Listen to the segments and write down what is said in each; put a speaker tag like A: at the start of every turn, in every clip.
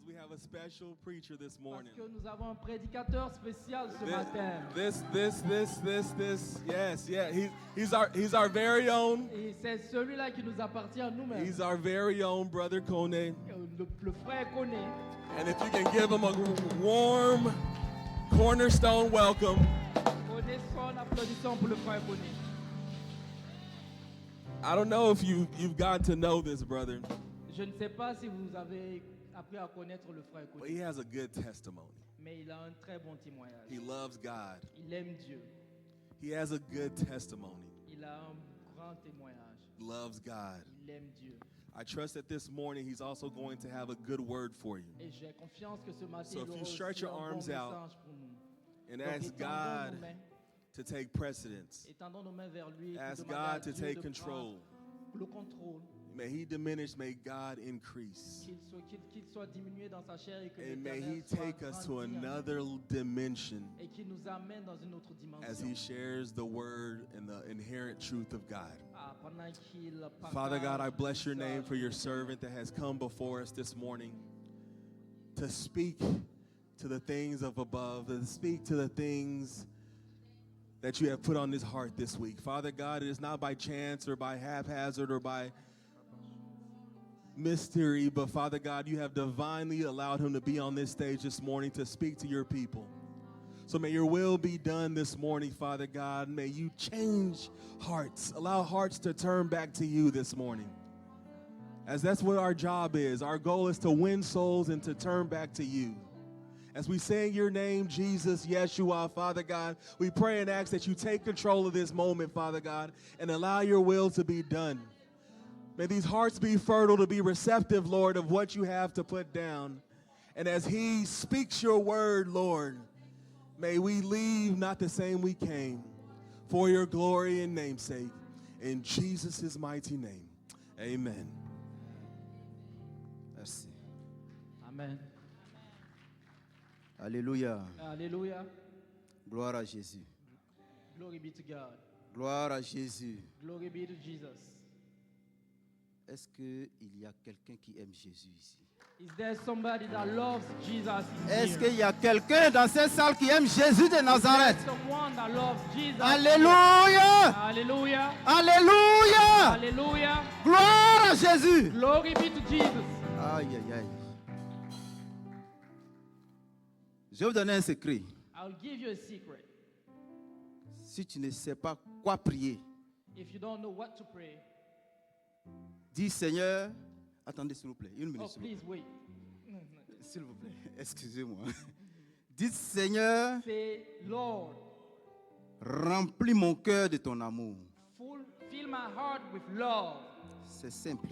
A: Because we have a special preacher this morning.
B: Parce que nous avons un prédicateur spécial ce matin.
A: Yes, yeah. He's our very own.
B: Et c'est celui-là qui nous appartient à nous-mêmes.
A: He's our very own brother Kone.
B: Le frère Koné.
A: And if you can give him a warm cornerstone welcome.
B: Connaissons, applaudissons pour le frère Koné.
A: I don't know if you've gotten to know this brother,
B: Je ne sais pas si vous avez appris à connaître le frère
A: but
B: Koné,
A: he has a good testimony.
B: mais il a un très bon témoignage.
A: He loves God.
B: Il aime Dieu.
A: He has a good testimony.
B: Il a un grand témoignage.
A: Loves God.
B: Il aime Dieu.
A: I trust that this morning he's also going to have a good word for you.
B: Et j'ai confiance que ce matin,
A: So if
B: il aura
A: you
B: aussi
A: stretch
B: un
A: your
B: bon
A: arms out
B: message pour nous.
A: And
B: Donc,
A: ask
B: étendons
A: God
B: nos mains,
A: to take precedence.
B: étendons nos mains vers lui, et
A: Ask
B: demandons à
A: God to
B: Dieu
A: take
B: de
A: control.
B: prendre le contrôle,
A: May he diminish, may God increase.
B: qu'il soit diminué dans sa chair et que
A: And may
B: l'Éternel
A: he
B: soit
A: take us to
B: grandi en nous,
A: another dimension
B: et qu'il nous amène dans une autre
A: as
B: dimension.
A: he shares the word and the inherent truth of God.
B: Pendant qu'il partage
A: Father God, I bless your name
B: l'histoire
A: for your
B: de Dieu.
A: servant that has come before us this morning to speak to the things of above, to speak to the things that you have put on his heart this week. Father God, it is not by chance or by haphazard or by mystery, but Father God, you have divinely allowed him to be on this stage this morning to speak to your people. So may your will be done this morning, Father God. May you change hearts. Allow hearts to turn back to you this morning. As that's what our job is. Our goal is to win souls and to turn back to you. As we sing your name, Jesus, Yeshua, Father God, we pray and ask that you take control of this moment, Father God, and allow your will to be done. May these hearts be fertile to be receptive, Lord, of what you have to put down. And as he speaks your word, Lord, may we leave not the same we came, for your glory and namesake. In Jesus' mighty name, amen.
C: Merci.
B: Amen.
C: Alléluia.
B: Alléluia.
C: Gloire à Jésus.
B: Glory be to God.
C: Gloire à Jésus.
B: Glory be to Jesus.
C: Est-ce qu'il y a quelqu'un qui aime Jésus ici?
B: Is there somebody that loves Jesus in
C: Est-ce
B: here?
C: qu'il y a quelqu'un dans cette salle qui aime Jésus de Nazareth?
B: Someone that loves Jesus.
C: Alléluia!
B: Hallelujah.
C: Alléluia!
B: Hallelujah.
C: Gloire à Jésus!
B: Glory be to Jesus.
C: Aïe, aïe, aïe. Je vais vous donner un secret.
B: I'll give you a secret.
C: Si tu ne sais pas quoi prier,
B: If you don't know what to pray,
C: dis Seigneur, attendez s'il vous plaît, une minute
B: oh,
C: s'il vous plaît.
B: please wait.
C: S'il vous plaît, excusez-moi. Dites Seigneur,
B: Say, Lord,
C: remplis mon cœur de ton amour.
B: fill my heart with love.
C: C'est simple.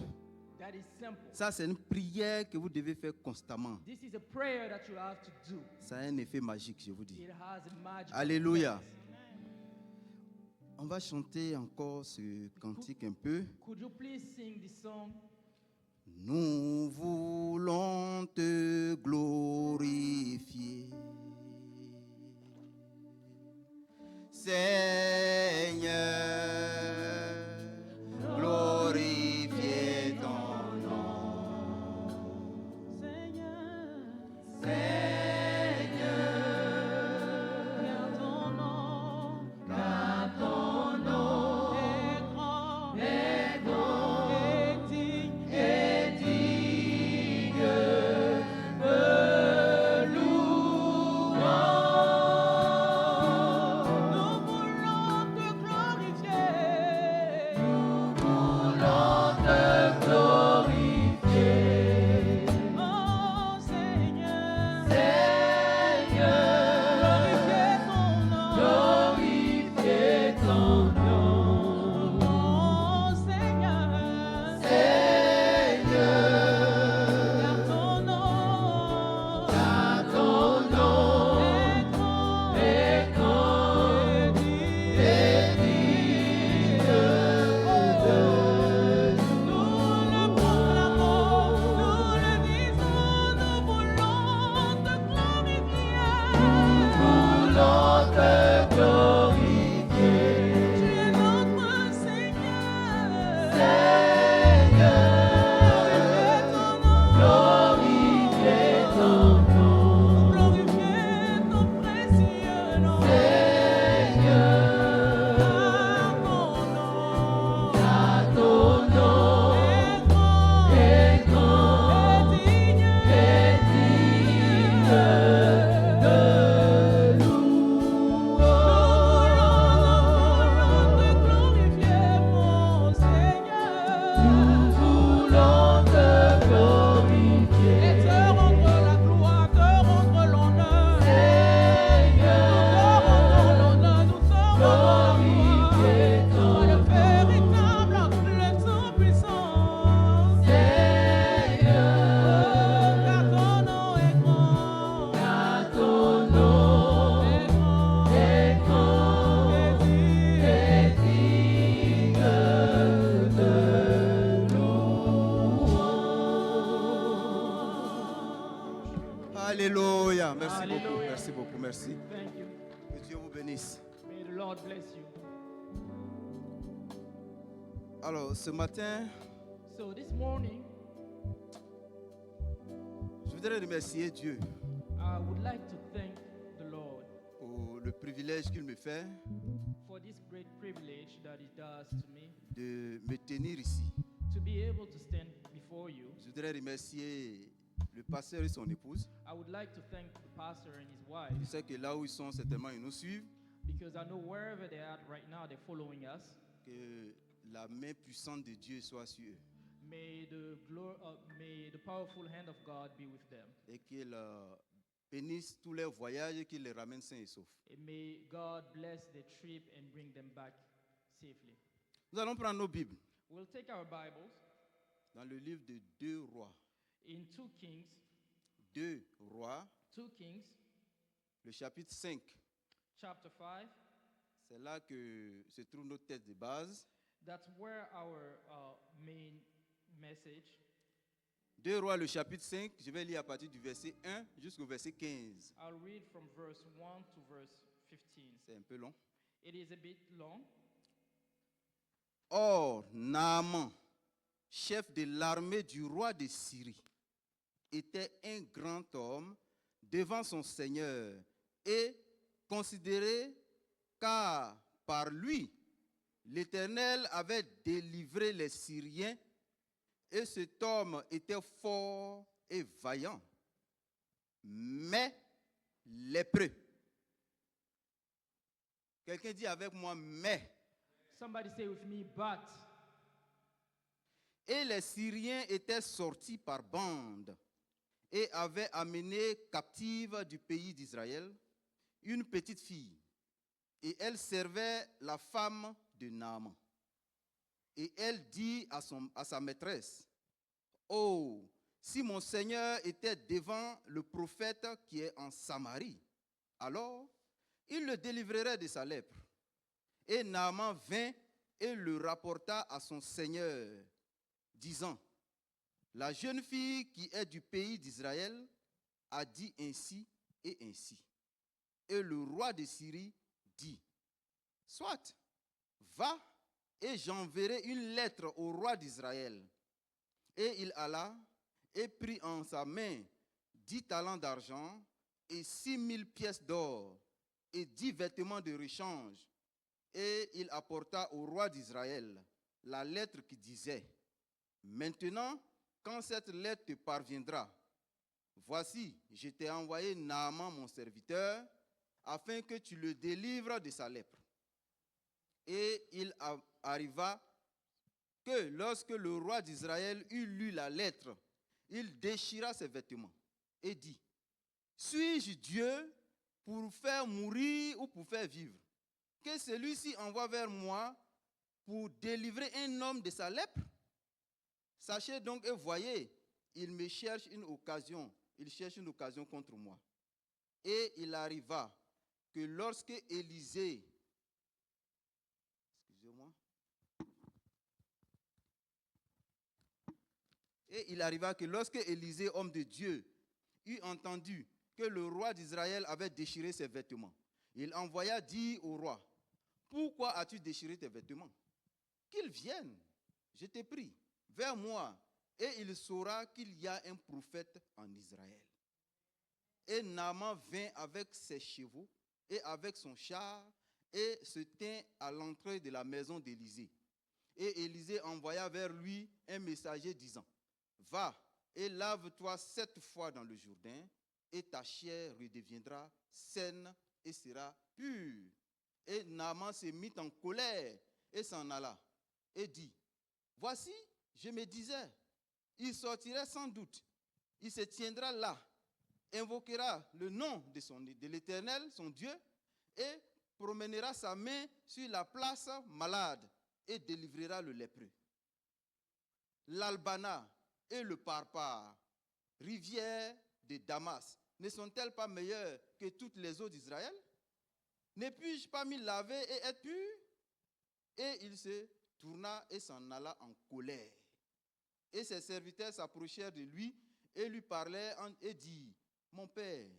B: That is simple.
C: Ça, c'est une prière que vous devez faire constamment.
B: This is a prayer that you have to do.
C: Ça a un effet magique, je vous dis.
B: It has a magic.
C: Alléluia.
B: effect.
C: On va chanter encore ce cantique un peu.
B: Could you please sing this song?
C: Nous voulons te glorifier, Seigneur, glorifier ton nom. Seigneur, ton nom, car ton nom est grand, et digne de louange. Nous voulons
D: Alléluia. Merci beaucoup.
B: Alléluia.
D: Merci beaucoup. Merci.
B: Thank you.
D: Que Dieu vous bénisse.
B: May the Lord bless you.
D: Alors, ce matin,
B: So this morning,
D: je voudrais remercier Dieu
B: I would like to thank the Lord
D: pour le privilège qu'il me fait
B: for this great privilege that He does to me
D: de me tenir ici.
B: to be able to stand before you.
D: Je voudrais remercier le pasteur et son épouse.
B: I would like to thank the pastor and his
D: Je
B: wife
D: sais que là où ils sont, certainement, ils nous suivent.
B: because I know wherever they're at right now, they're following us.
D: Que la main puissante de Dieu soit sur eux.
B: May the powerful hand of God be with them.
D: Et qu'il bénisse tous leurs voyages et qu'il les ramène sains et saufs.
B: And may God bless their trip and bring them back safely.
D: Nous allons prendre nos Bibles
B: We'll take our Bibles
D: dans le livre de 2 Rois.
B: in 2 Kings,
D: 2 Rois,
B: 2 Kings,
D: le chapitre 5.
B: chapter 5.
D: C'est là que se trouve notre texte de base.
B: That's where our main message.
D: 2 Rois, le chapitre 5, je vais lire à partir du verset 1 jusqu'au verset 15.
B: I'll read from verse 1 to verse 15.
D: C'est un peu long.
B: It is a bit long.
D: Or, Naaman, chef de l'armée du roi de Syrie, était un grand homme devant son Seigneur et considéré car par lui, l'Éternel avait délivré les Syriens et cet homme était fort et vaillant, mais lépreux. Quelqu'un dit avec moi, mais.
B: Somebody say with me, but.
D: Et les Syriens étaient sortis par bandes et avaient amené captive du pays d'Israël une petite fille. Et elle servait la femme de Naaman. Et elle dit à sa maîtresse, « Oh, si mon Seigneur était devant le prophète qui est en Samarie, alors il le délivrerait de sa lèpre. » Et Naaman vint et le rapporta à son Seigneur, disant, « La jeune fille qui est du pays d'Israël a dit ainsi et ainsi. » Et le roi de Syrie dit, « Soit, va et j'enverrai une lettre au roi d'Israël. » Et il alla et prit en sa main 10 talents d'argent et 6 000 pièces d'or et 10 vêtements de rechange. Et il apporta au roi d'Israël la lettre qui disait, « Maintenant, quand cette lettre te parviendra, voici, je t'ai envoyé Naaman mon serviteur, afin que tu le délivres de sa lèpre. » Et il arriva que lorsque le roi d'Israël eut lu la lettre, il déchira ses vêtements et dit, « Suis-je Dieu pour faire mourir ou pour faire vivre? Que celui-ci envoie vers moi pour délivrer un homme de sa lèpre? Sachez donc et voyez, il me cherche une occasion, il cherche une occasion contre moi. » Et il arriva que lorsque Élisée, homme de Dieu, eut entendu que le roi d'Israël avait déchiré ses vêtements, il envoya dire au roi, « Pourquoi as-tu déchiré tes vêtements? Qu'il vienne, je te prie, vers moi, et il saura qu'il y a un prophète en Israël. » Et Naaman vint avec ses chevaux et avec son char et se tint à l'entrée de la maison d'Élisée. Et Élisée envoya vers lui un messager disant, « Va et lave-toi 7 fois dans le Jourdain, et ta chair redeviendra saine et sera pure. » Et Naaman se mit en colère et s'en alla et dit, « Voici, je me disais, il sortirait sans doute, il se tiendra là, invoquera le nom de l'Éternel, son Dieu, et promènera sa main sur la place malade et délivrera le lépreux. L'Albana et le Parpar, rivières de Damas, ne sont-elles pas meilleures que toutes les eaux d'Israël? Ne puis-je pas m'y laver et être pur? » Et il se tourna et s'en alla en colère. Et ses serviteurs s'approchèrent de lui et lui parlèrent et dirent, mon père,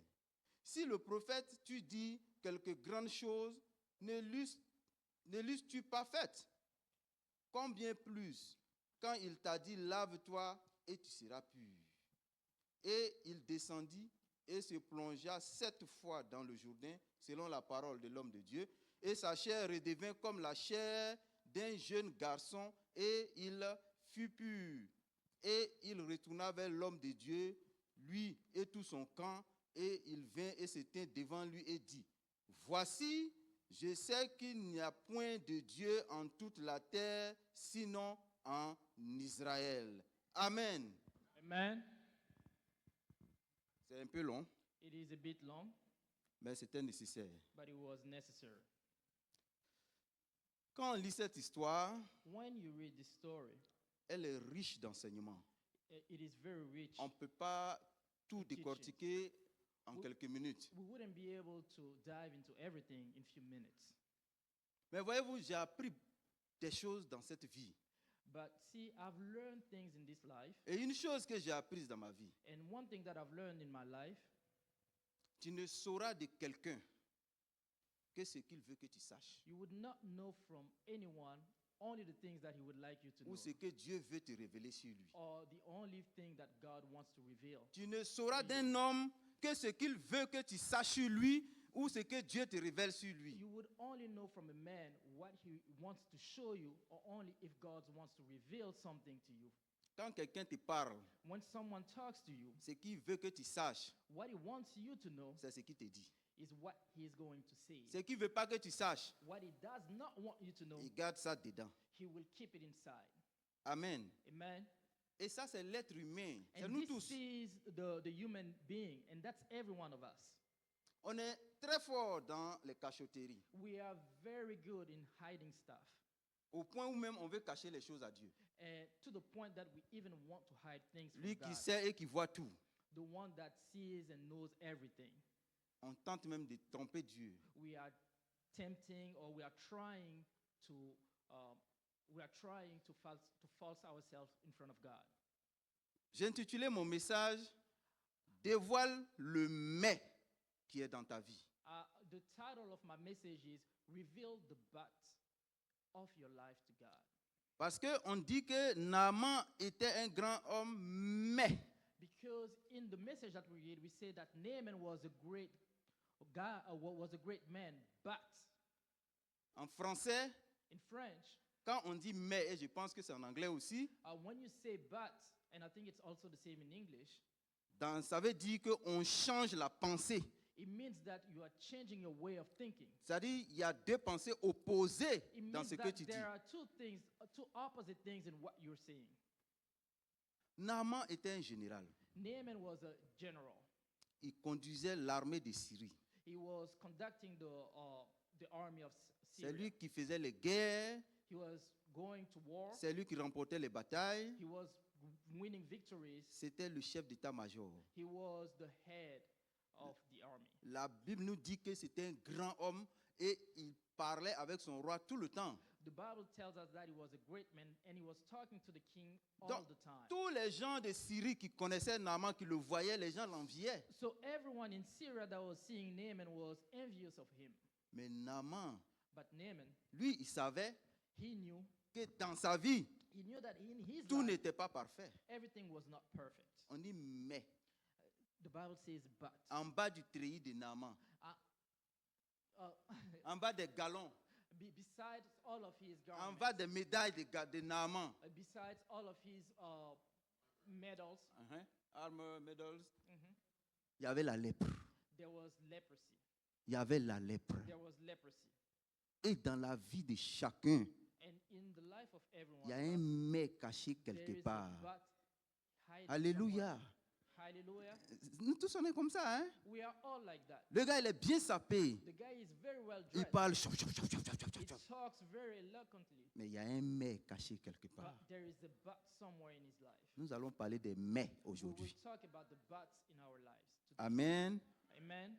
D: si le prophète tu dis quelques grandes choses, ne l'eusses-tu pas faites? Combien plus quand il t'a dit lave-toi et tu seras pur? Et il descendit et se plongea 7 fois dans le Jourdain, selon la parole de l'homme de Dieu, et sa chair redevint comme la chair d'un jeune garçon, et il fut pur. Et il retourna vers l'homme de Dieu, lui et tout son camp, et il vint et se tint devant lui et dit, voici, je sais qu'il n'y a point de Dieu en toute la terre, sinon en Israël. Amen.
B: Amen.
D: C'est un peu long,
B: It is a bit long,
D: mais c'était nécessaire.
B: but it was necessary.
D: Quand on lit cette histoire,
B: When you read the story,
D: elle est riche d'enseignements.
B: it is very rich.
D: On ne peut pas tout
B: Teaching.
D: décortiquer en
B: We-
D: quelques minutes.
B: We wouldn't be able to dive into everything in few minutes.
D: Mais voyez-vous, j'ai appris des choses dans cette vie.
B: But see, I've learned things in this life,
D: Et une chose que j'ai apprise dans ma vie,
B: and one thing that I've learned in my life,
D: tu ne sauras de quelqu'un que ce qu'il veut que tu saches,
B: you would not know from anyone only the things that he would like you to know,
D: ou ce que Dieu veut te révéler sur lui.
B: or the only thing that God wants to reveal.
D: Tu ne sauras d'un homme que ce qu'il veut que tu saches sur lui, ou ce que Dieu te révèle sur lui.
B: You would only know from a man what he wants to show you, or only if God wants to reveal something to you.
D: Quand quelqu'un te parle,
B: When someone talks to you,
D: ce qu'il veut que tu saches,
B: what he wants you to know
D: c'est ce qu'il te dit.
B: is what he is going to say.
D: Ce qu'il ne veut pas que tu saches,
B: What he does not want you to know,
D: il garde ça dedans.
B: he will keep it inside.
D: Amen.
B: Amen.
D: Et ça, c'est l'être humain. C'est
B: And
D: nous
B: this
D: tous.
B: is the human being, and that's every one of us.
D: On est très fort dans les cachotteries,
B: We are very good in hiding stuff,
D: au point où même on veut cacher les choses à Dieu.
B: and to the point that we even want to hide things from
D: Lui qui
B: God.
D: sait et qui voit tout.
B: The one that sees and knows everything.
D: On tente même de tromper Dieu.
B: We are tempting, or we are trying to false ourselves in front of God.
D: J'ai intitulé mon message « Dévoile le mais qui est dans ta vie
B: The title of my message is Reveal the But of Your Life to God. ».
D: Parce qu'on dit que Naaman était un grand homme, mais
B: Because in the message that we read, we say that Naaman was a great guy, was a great man, but
D: en français,
B: in French,
D: quand on dit mais, et je pense que c'est en anglais aussi,
B: when you say but, and I think it's also the same in English,
D: ça veut dire qu'on change la pensée.
B: it means that you are changing your way of thinking.
D: C'est-à-dire qu'il y a deux pensées opposées
B: It
D: dans
B: means
D: ce que
B: that
D: tu dis.
B: there are two opposite things in what you're saying.
D: Naaman était un général.
B: Naaman was a general.
D: Il conduisait l'armée de Syrie.
B: He was conducting the army of
D: C'est
B: Syria.
D: lui qui faisait les guerres,
B: He was going to war.
D: c'est lui qui remportait les batailles.
B: He was winning victories.
D: C'était le chef d'état-major.
B: He was the head of the army.
D: La Bible nous dit que c'était un grand homme et il parlait avec son roi tout le temps.
B: The Bible tells us that he was a great man, and he was talking to the king all
D: Donc,
B: the time.
D: tous les gens de Syrie qui connaissaient Naaman, qui le voyaient, les gens l'enviaient.
B: So everyone in Syria that was seeing Naaman was envious of him.
D: Mais Naaman,
B: But Naaman,
D: lui, il savait
B: he knew
D: que dans sa vie,
B: that in his
D: tout
B: life,
D: n'était pas parfait.
B: everything was not perfect.
D: On dit mais.
B: The Bible says but.
D: En bas du treillis de Naaman,
B: Uh,
D: en bas des galons,
B: besides all of his
D: en
B: garments,
D: bas des médailles de Naaman,
B: besides all of his medals,
D: armor medals,
B: mhm,
D: il y avait la lèpre.
B: there was leprosy.
D: Il y avait la lèpre.
B: There was leprosy.
D: Et dans la vie de chacun,
B: And in the life of everyone,
D: il y a un mais caché
B: there
D: quelque
B: is a
D: part.
B: but hiding
D: Alléluia.
B: somewhere. Hallelujah.
D: Nous tous on est comme ça, hein?
B: We are all like that.
D: Le gars, il est bien sapé.
B: The guy is very well
D: Il
B: dressed.
D: parle.
B: He talks very eloquently.
D: Mais il y a un mais caché quelque
B: But
D: part.
B: there is a but somewhere in his life.
D: Nous allons parler des mais
B: We will
D: aujourd'hui.
B: talk about the buts in our lives today.
D: Amen.
B: Amen.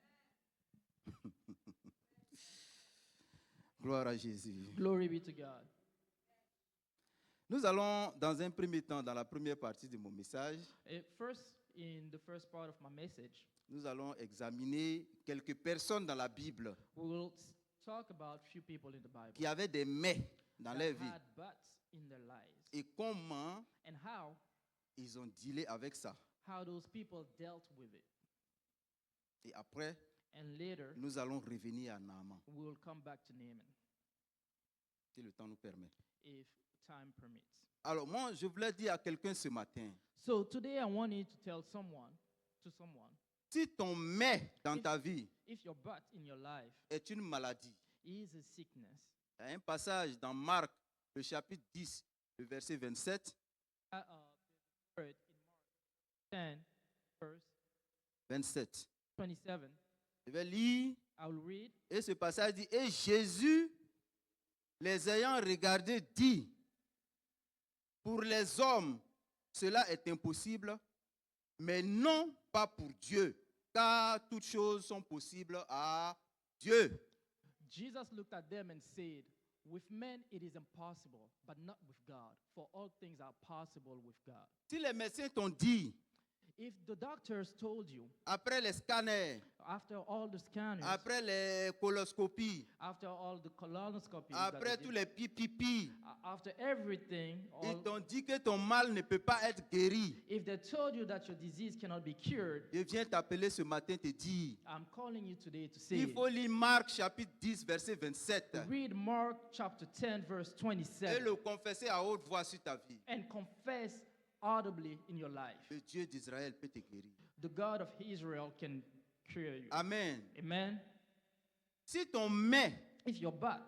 D: Gloire à Jésus.
B: Glory be to God.
D: Nous allons, dans un premier temps, dans la première partie de mon message,
B: First, in the first part of my message,
D: nous allons examiner quelques personnes dans la Bible
B: we will talk about few people in the Bible
D: qui avaient des mais dans
B: that
D: leur vie
B: had buts in their lives
D: et comment
B: and how
D: ils ont dealé avec ça.
B: those people dealt with it.
D: Et après,
B: And later,
D: nous allons revenir à Naaman,
B: we will come back to Naaman
D: si le temps nous permet.
B: if time permits.
D: Alors moi, je voulais dire à quelqu'un ce matin,
B: So today I wanted to tell someone,
D: si ton mais dans ta vie
B: if your butt in your life
D: est une maladie,
B: is a sickness,
D: il y a un passage dans Marc, le chapitre 10, le verset 27,
B: word in Mark 10, verse
D: 27.
B: 27,
D: Je vais lire,
B: I will read.
D: et ce passage dit, et Jésus, les ayant regardés, dit, pour les hommes, cela est impossible, mais non pas pour Dieu, car toutes choses sont possibles à Dieu.
B: Jesus looked at them and said, with men it is impossible, but not with God, for all things are possible with God.
D: Si les médecins t'ont dit,
B: If the doctors told you,
D: après les scanners,
B: after all the scanners,
D: après les coloscopies,
B: after all the colonoscopies,
D: après tous les pipi,
B: after everything,
D: ils t'ont dit que ton mal ne peut pas être guéri.
B: if they told you that your disease cannot be cured,
D: Je viens t'appeler ce matin te dire,
B: I'm calling you today to say,
D: il faut lire Marc chapitre 10 verset 27
B: read Mark chapter 10, verse
D: et
B: 27,
D: le confesser à haute voix sur ta vie.
B: and confess audibly in your life.
D: Le Dieu d'Israël peut te guérir.
B: The God of Israel can cure you.
D: Amen.
B: Amen.
D: Si ton mais
B: If your butt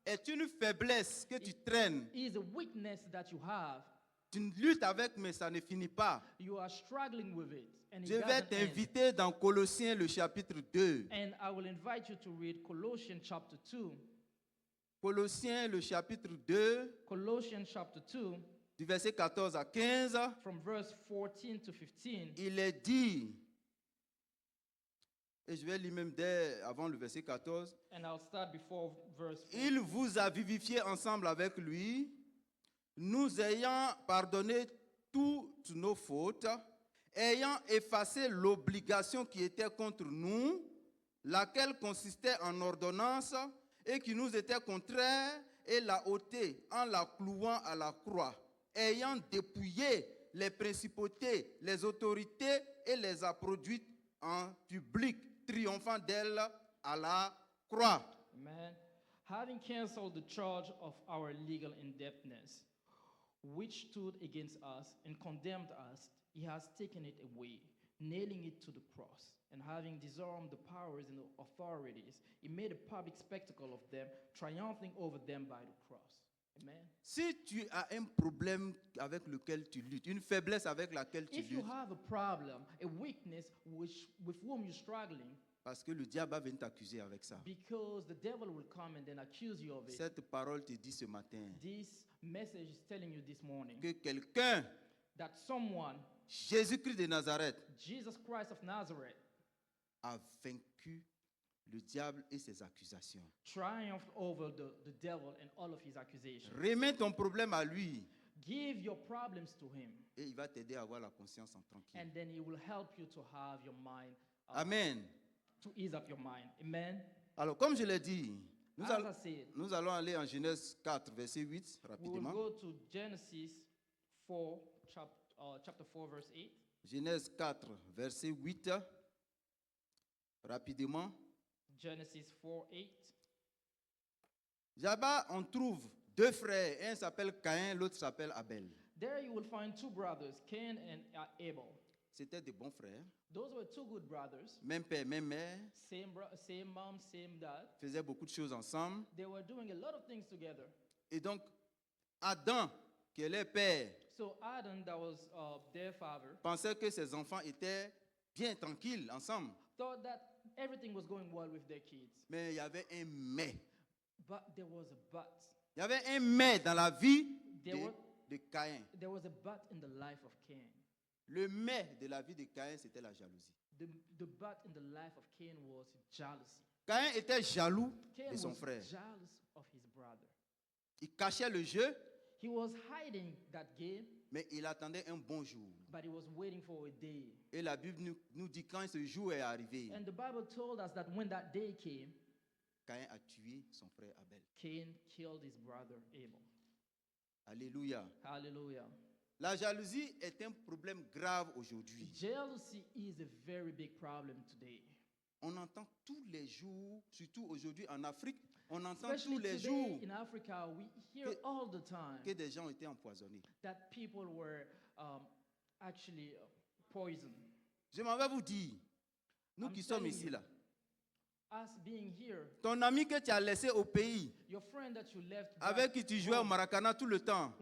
D: est une faiblesse que tu traînes,
B: is a weakness that you have,
D: tu luttes avec mais ça ne finit pas.
B: you are struggling with it, and it
D: Je vais
B: doesn't end.
D: t'inviter dans Colossiens le chapitre 2.
B: And I will invite you to read Colossians chapter 2.
D: Colossiens le chapitre 2,
B: Colossians chapter 2,
D: du verset 14 à 15,
B: from verse 14 to 15.
D: il est dit, et je vais lire même dès avant le verset 14,
B: And I'll start before verse 14.
D: il vous a vivifié ensemble avec lui, nous ayant pardonné toutes nos fautes, ayant effacé l'obligation qui était contre nous, laquelle consistait en ordonnance et qui nous était contraire, et l'a ôté en la clouant à la croix, ayant dépouillé les principautés, les autorités et les a produites en public, triomphant d'elles à la croix.
B: Amen. Having canceled the charge of our legal indebtedness, which stood against us and condemned us, he has taken it away, nailing it to the cross. And having disarmed the powers and the authorities, he made a public spectacle of them, triumphing over them by the cross. Amen.
D: Si tu as un problème avec lequel tu luttes, une faiblesse avec laquelle tu
B: If you
D: luttes,
B: have a problem, a weakness with whom you're struggling,
D: parce que le diable va venir t'accuser avec ça.
B: because the devil will come and then accuse you of it.
D: Cette parole te dit ce matin
B: This message is telling you this morning
D: que quelqu'un,
B: that someone,
D: Jésus-Christ de Nazareth,
B: Jesus Christ of Nazareth,
D: a vaincu le diable et ses accusations.
B: triumphed over the devil and all of his accusations.
D: Remets ton problème à lui
B: Give your problems to him,
D: et il va t'aider à avoir la conscience en tranquille.
B: and then he will help you to have your mind,
D: Amen.
B: to ease up your mind. Amen.
D: Alors, comme je l'ai dit,
B: As I said,
D: nous allons aller en Genèse 4, verset 8,
B: we will
D: rapidement.
B: go to Genesis 4, chapter 4, verse 8.
D: Genèse 4, verset 8, rapidement.
B: Genesis 4, 8.
D: Là-bas, on trouve deux frères. Un s'appelle Caïn, l'autre s'appelle Abel.
B: There you will find two brothers, Cain and Abel.
D: C'était des bons frères.
B: Those were two good brothers,
D: Même père, même mère.
B: same mom, same dad.
D: Faisaient beaucoup de choses ensemble.
B: They were doing a lot of things together.
D: Et donc, Adam, qui est leur père,
B: So Adam, that was their father,
D: pensait que ses enfants étaient bien tranquilles ensemble.
B: thought that everything was going well with their kids.
D: Mais il y avait un mais.
B: But there was a but.
D: Il y avait un mais dans la vie
B: There was,
D: de Caïn.
B: there was a but in the life of Cain.
D: Le mais de la vie de Caïn, c'était la jalousie.
B: The but in the life of Cain was jealousy.
D: Caïn était jaloux
B: Cain
D: de son
B: was
D: frère.
B: jealous of his brother.
D: Il cachait le jeu
B: He was hiding that game
D: Mais il attendait un bon jour.
B: but he was waiting for a day.
D: Et la Bible nous dit quand ce jour est arrivé,
B: And the Bible told us that when that day came,
D: Caïn a tué son frère Abel.
B: Cain killed his brother Abel.
D: Alléluia.
B: Hallelujah.
D: La jalousie est un problème grave aujourd'hui.
B: Jealousy is a very big problem today.
D: On entend tous les jours, surtout aujourd'hui en Afrique, on entend
B: Especially
D: tous les
B: today
D: jours
B: in Africa, we hear
D: que-
B: all the time
D: que des gens ont été empoisonnés.
B: that people were actually poisoned.
D: Je m'en vais vous dire, nous
B: I'm
D: qui sommes
B: telling
D: ici
B: you.
D: là,
B: Us being here,
D: ton ami que tu as laissé au pays,
B: your friend that you left back
D: avec qui tu jouais au
B: home,
D: Maracana tout le temps,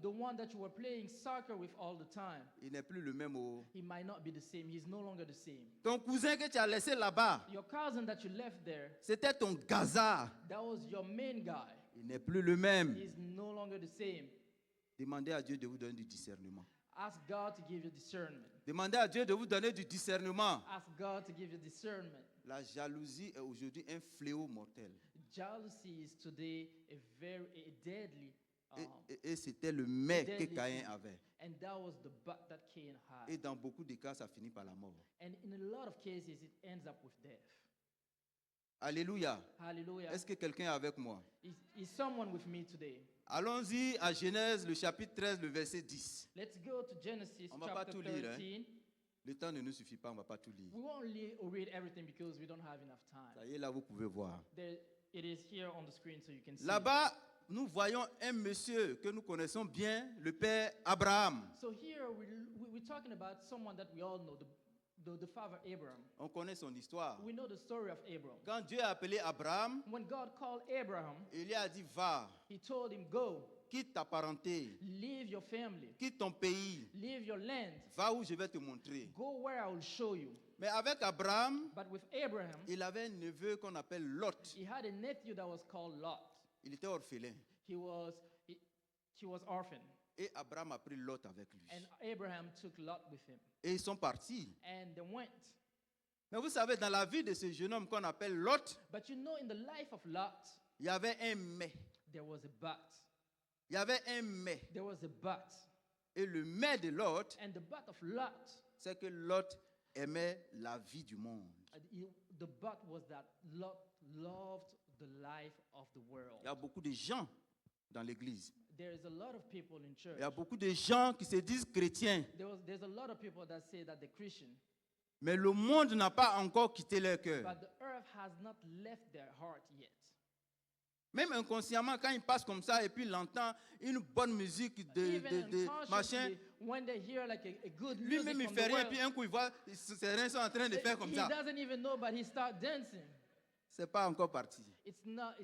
B: the one that you were playing soccer with all the time,
D: il n'est plus le même.
B: he might not be the same. He's no longer the same.
D: Ton cousin que tu as laissé là-bas,
B: Your cousin that you left there,
D: c'était ton gaza.
B: that was your main guy.
D: Il n'est plus le même.
B: He's no longer the same.
D: Demandez à Dieu de vous donner du discernement.
B: Ask God to give you discernment.
D: Demandez à Dieu de vous donner du discernement.
B: Ask God to give you discernment.
D: La jalousie est aujourd'hui un fléau mortel.
B: Jealousy is today a deadly,
D: Et c'était le mets que
B: deadly
D: Caïn
B: sin.
D: avait.
B: And that was the butt that Cain had.
D: Et dans beaucoup de cas, ça finit par la mort.
B: And in a lot of cases, it ends up with death.
D: Alléluia.
B: Hallelujah.
D: Est-ce que quelqu'un est avec moi?
B: Is someone with me today?
D: Allons-y à Genèse, le chapitre 13, le verset 10.
B: Let's go to Genesis
D: On va pas
B: chapter
D: tout lire, hein.
B: 13.
D: Le temps ne nous suffit pas, on ne va pas tout lire.
B: We won't read everything because we don't have enough time.
D: Ça y est, là, vous pouvez voir.
B: It is here on the screen so you can see.
D: Là-bas, nous voyons un monsieur que nous connaissons bien, le père Abraham.
B: So here we're talking about someone that we all know, the father Abraham.
D: On connaît son histoire.
B: We know the story of Abraham.
D: Quand Dieu a appelé Abraham,
B: When God called Abraham,
D: il lui a dit, va,
B: he told him, go,
D: quitte ta parenté,
B: leave your family,
D: quitte ton pays,
B: leave your land,
D: va où je vais te montrer.
B: go where I will show you.
D: Mais avec Abraham,
B: But with Abraham,
D: il avait un neveu qu'on appelle Lot.
B: he had a nephew that was called Lot.
D: Il était orphelin.
B: He was orphan.
D: Et Abraham a pris Lot avec lui.
B: And Abraham took Lot with him.
D: Et ils sont partis.
B: And they went.
D: Mais vous savez, dans la vie de ce jeune homme qu'on appelle Lot,
B: But you know, in the life of Lot,
D: il y avait un mais.
B: there was a but.
D: Il y avait un mais.
B: There was a but.
D: Et le mais de Lot,
B: And the but of Lot,
D: c'est que Lot aimait la vie du monde.
B: the but was that Lot loved the life of the world.
D: Il y a beaucoup de gens dans l'église.
B: There is a lot of people in church.
D: Il y a beaucoup de gens qui se disent chrétiens.
B: There's a lot of people that say that they're Christian,
D: Mais le monde n'a pas encore quitté leur cœur.
B: but the earth has not left their heart yet.
D: Même inconsciemment, quand il passe comme ça et puis il entend une bonne musique
B: Even
D: de machin,
B: unconsciously, when they hear like a good music
D: lui-même il
B: from
D: fait
B: the
D: rien,
B: world,
D: puis un coup il voit ses reins sont en train de faire comme
B: he
D: ça.
B: doesn't even know, but he starts dancing.
D: C'est pas encore parti.
B: It's not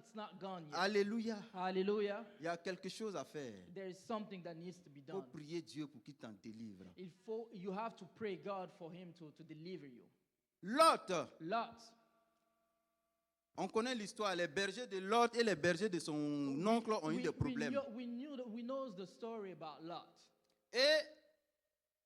B: gone yet.
D: Alléluia.
B: Hallelujah.
D: Il y a quelque chose à faire.
B: There is something that needs to be
D: Il faut
B: done.
D: prier Dieu pour qu'il t'en délivre.
B: You have to pray God for him to deliver you.
D: Lot,
B: Lot.
D: on connaît l'histoire. Les bergers de Lot et les bergers de son oncle ont eu des problèmes.
B: We know the story about Lot.
D: Et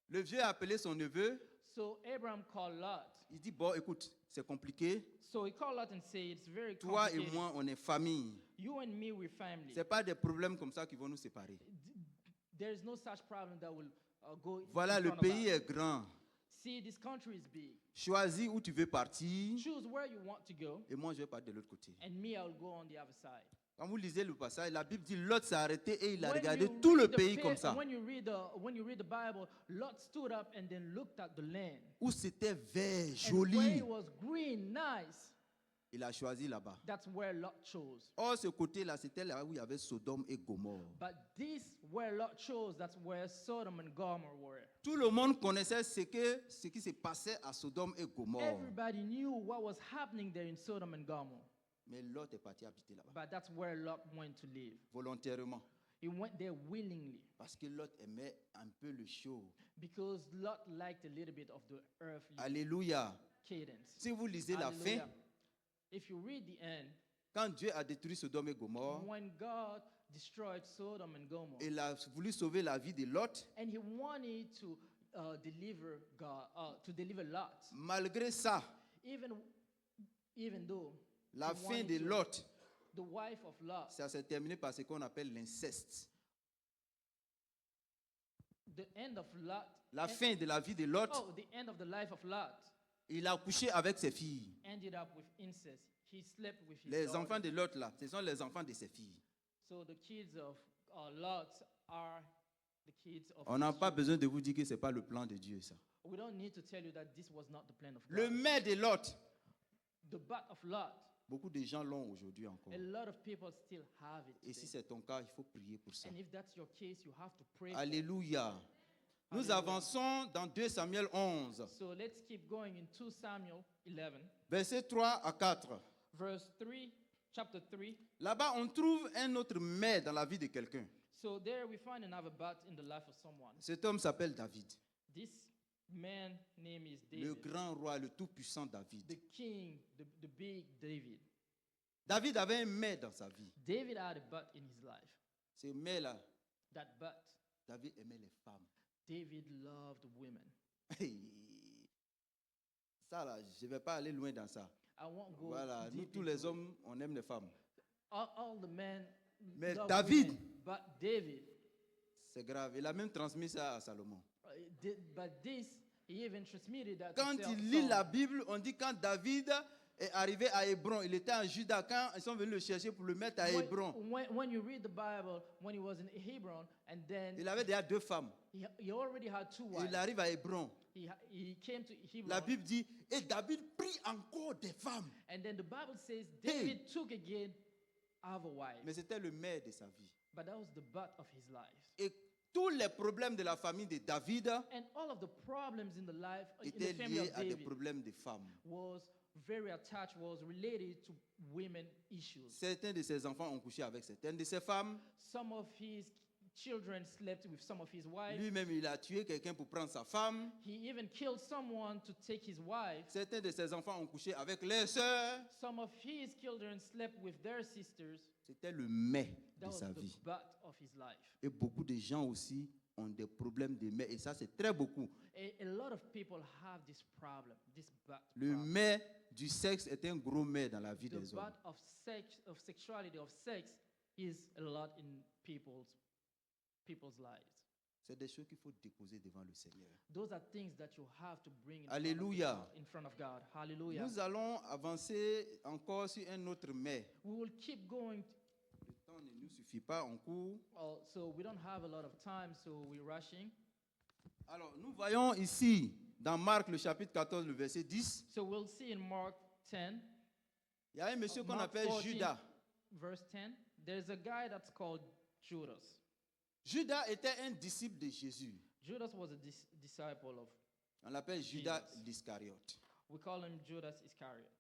D: le vieux a appelé son neveu.
B: So Abraham called Lot.
D: Il dit, bon, écoute, c'est compliqué.
B: So he called Lot and said, it's very
D: Toi et
B: complicated.
D: moi, on est famille.
B: You and me, we're family.
D: Ce n'est pas des problèmes comme ça qui vont nous séparer.
B: There is no such problem that will go
D: Voilà,
B: in
D: le
B: front of
D: pays
B: us.
D: est grand.
B: See, this country is big.
D: Choisis où tu veux partir.
B: Choose where you want to go,
D: Et moi, je vais partir de l'autre côté.
B: and me, I'll go on the other side.
D: Quand vous lisez le passage, la Bible dit Lot s'est arrêté et il a
B: When
D: regardé
B: you
D: tout
B: read
D: le
B: the
D: pays
B: pa-
D: comme ça.
B: When you read the Bible, Lot stood up and then looked at the land.
D: Où c'était vert,
B: And where
D: joli.
B: it was green, nice,
D: Il a choisi là-bas.
B: that's where Lot chose.
D: Or, ce côté-là, c'était là où il y avait Sodome et Gomorre.
B: But this, where Lot chose, that's where Sodom and Gomorrah were.
D: Tout le monde connaissait ce qui se passait à Sodome et Gomorre.
B: Everybody knew what was happening there in Sodom and Gomorrah.
D: Mais Lot est parti habiter là-bas,
B: But that's where Lot went to live.
D: volontairement.
B: He went there willingly
D: Parce que Lot aimait un peu le chaud.
B: because Lot liked a little bit of the earthly
D: Alléluia.
B: cadence.
D: Si vous lisez la fin,
B: Hallelujah. If you read the end,
D: quand Dieu a détruit Sodome et Gomorre,
B: when God destroyed Sodom and Gomorrah,
D: il a voulu sauver la vie de Lot.
B: and he wanted to deliver Lot,
D: Malgré ça,
B: even though
D: la
B: he
D: fin
B: wanted
D: de
B: to-
D: Lot,
B: the wife of Lot,
D: ça s'est terminé par ce qu'on appelle l'inceste.
B: the end of Lot.
D: la fin de la vie de Lot,
B: Oh, the end of the life of Lot
D: il a couché avec ses filles.
B: ended up with incest. He slept with his
D: Les
B: daughter.
D: enfants de Lot, là, ce sont les enfants de ses filles.
B: So the kids of Lot are the kids of
D: On n'a
B: his
D: pas
B: children.
D: besoin de vous dire que ce n'est pas le plan de Dieu, ça.
B: We don't need to tell you that this was not the plan of
D: Le
B: God.
D: mets de Lot,
B: The butt of Lot,
D: beaucoup de gens l'ont aujourd'hui encore.
B: a lot of people still have it
D: Et si
B: today.
D: c'est ton cas, il faut prier pour ça.
B: And if that's your case, you have to pray. for it.
D: Alléluia. Nous
B: Alléluia.
D: avançons dans 2 Samuel 11,
B: So let's keep going in 2 Samuel 11,
D: versets 3 à 4.
B: verse 3, chapter 3.
D: Là-bas, on trouve un autre mais dans la vie de quelqu'un.
B: So there we find another but in the life of someone.
D: Cet homme s'appelle David,
B: This man name is
D: le
B: David,
D: grand roi, le tout-puissant David.
B: the king, the big David.
D: David avait un mais dans sa vie.
B: David had a but in his life.
D: Ce mais-là,
B: That but,
D: David aimait les femmes.
B: David loved women.
D: Hey. Ça, là, je ne vais pas aller loin dans ça.
B: I won't go
D: Voilà, nous
B: deep
D: tous
B: into
D: les
B: it.
D: hommes, on aime les femmes.
B: All the men
D: Mais
B: love
D: David-
B: women, but David,
D: C'est grave. Il a même transmis ça à Salomon.
B: but this, he even transmitted that.
D: Quand
B: to
D: il lit la
B: Solomon.
D: Bible, on dit quand David est arrivé à Hébron, il était en Juda. Quand ils sont venus le chercher pour le mettre à Hébron,
B: When you read the Bible, when he was in Hebron, and then
D: il avait déjà 2 femmes.
B: he already had 2 wives.
D: Il arrive à Hébron.
B: He came to Hebron,
D: La Bible dit, et David prit encore des femmes.
B: and then the Bible says
D: Hey.
B: David took again other wives.
D: Mais c'était le maire de sa vie.
B: But that was the butt of his life.
D: Et tous les problèmes de la famille de David
B: And all of the problems in the life, in
D: étaient
B: the family
D: liés
B: of
D: à des
B: David,
D: problèmes de femmes.
B: was very attached, was related to women issues.
D: Certains de ses enfants ont couché avec certaines de ses femmes.
B: Some of his children slept with some of his wives.
D: Lui-même, il a tué quelqu'un pour prendre sa femme.
B: He even killed someone to take his wife.
D: Certains de ses enfants ont couché avec leurs sœurs.
B: Some of his children slept with their sisters.
D: C'était le mais
B: That
D: de
B: was
D: sa
B: the
D: vie.
B: butt of his life.
D: Et beaucoup de gens aussi ont des problèmes de mais. Et ça, c'est très beaucoup.
B: A lot of people have this problem, this butt
D: Le
B: problem.
D: mais du sexe est un gros mais dans la vie
B: The
D: des hommes.
B: butt of sex, of sexuality, of sex, is a lot in people's lives.
D: C'est des choses qu'il faut déposer devant le Seigneur.
B: Those are things that you have to bring in
D: Alléluia.
B: in front of God. Hallelujah.
D: Nous allons avancer encore sur un autre mais.
B: We will keep going.
D: Le temps ne nous suffit pas, on court.
B: So we don't have a lot of time, so we're rushing.
D: Alors, nous voyons ici, dans Marc, le chapitre 14, le verset 10,
B: So we'll see in Mark 10,
D: il y a un monsieur qu'on
B: Mark
D: appelle
B: 14.
D: Judas.
B: verse 10. There's a guy that's called Judas.
D: Judas était un disciple de Jésus.
B: Judas was a disciple of,
D: On l'appelle Judas
B: Jesus.
D: l'Iscariote.
B: we call him Judas Iscariot.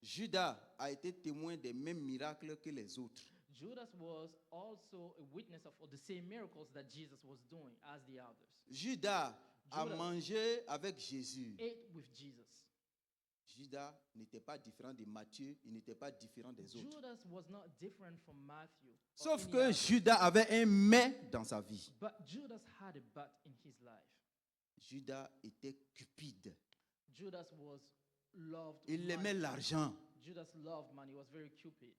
D: Judas a été témoin des mêmes miracles que les autres.
B: Judas was also a witness of the same miracles that Jesus was doing as the others.
D: Judas a
B: Judas.
D: mangé avec Jésus.
B: Ate with Jesus.
D: Judas n'était pas différent de Matthieu, il n'était pas différent des autres.
B: Judas was not different from Matthew. or
D: Sauf
B: any
D: que
B: other.
D: Judas avait un mais dans sa vie.
B: But Judas had a but in his life.
D: Judas était cupide.
B: Judas was loved
D: Il aimait
B: money.
D: l'argent.
B: Judas loved money. He was very cupid.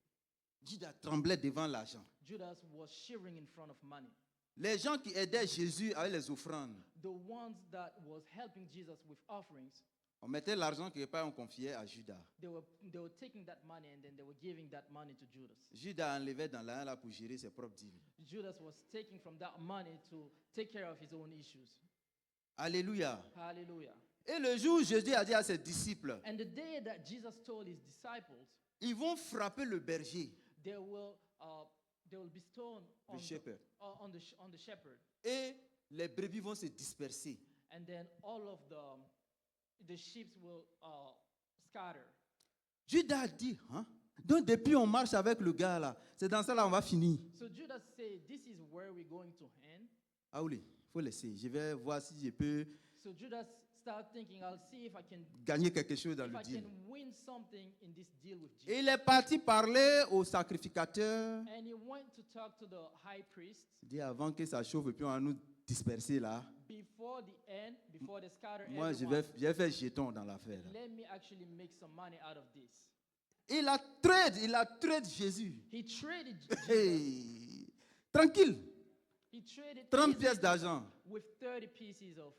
D: Judas tremblait devant l'argent.
B: Judas was shivering in front of money.
D: Les gens qui aidaient Jésus avec les offrandes,
B: The ones that was helping Jesus with offerings,
D: on mettait l'argent quelque part, on confiait à Judas.
B: they were taking that money and then they were giving that money to Judas.
D: Judas enlevait dans l'argent là pour gérer ses propres deals.
B: Judas was taking from that money to take care of his own issues.
D: Alléluia.
B: Hallelujah.
D: Et le jour où Jésus a dit à ses disciples,
B: And the day that Jesus told his disciples,
D: ils vont frapper le berger,
B: they will be stoned on
D: le shepherd,
B: on the shepherd,
D: et les brebis vont se disperser.
B: and then all of the sheep will scatter.
D: Judas a dit, hein? Donc depuis on marche avec le gars là, c'est dans ça là on va finir.
B: So Judas said, "This is where we're going to end."
D: Ah oui, il faut laisser. Je vais voir si je peux
B: So Judas started thinking, "I'll see if I can
D: gagner quelque chose dans
B: if
D: le
B: I
D: deal.
B: can win something in this deal with
D: Et
B: Jesus."
D: il est parti parler au sacrificateur.
B: And he went to talk to the high priest
D: Il dit avant que ça chauffe et puis on va nous disperser là.
B: before the end, before they scatter
D: Moi je
B: everyone.
D: vais faire jeton dans l'affaire.
B: Let me actually make some money out of this.
D: Il a trade Jésus.
B: He traded Jesus.
D: Hey, tranquille.
B: He traded
D: 30
B: easy
D: pièces d'argent.
B: with 30 pieces of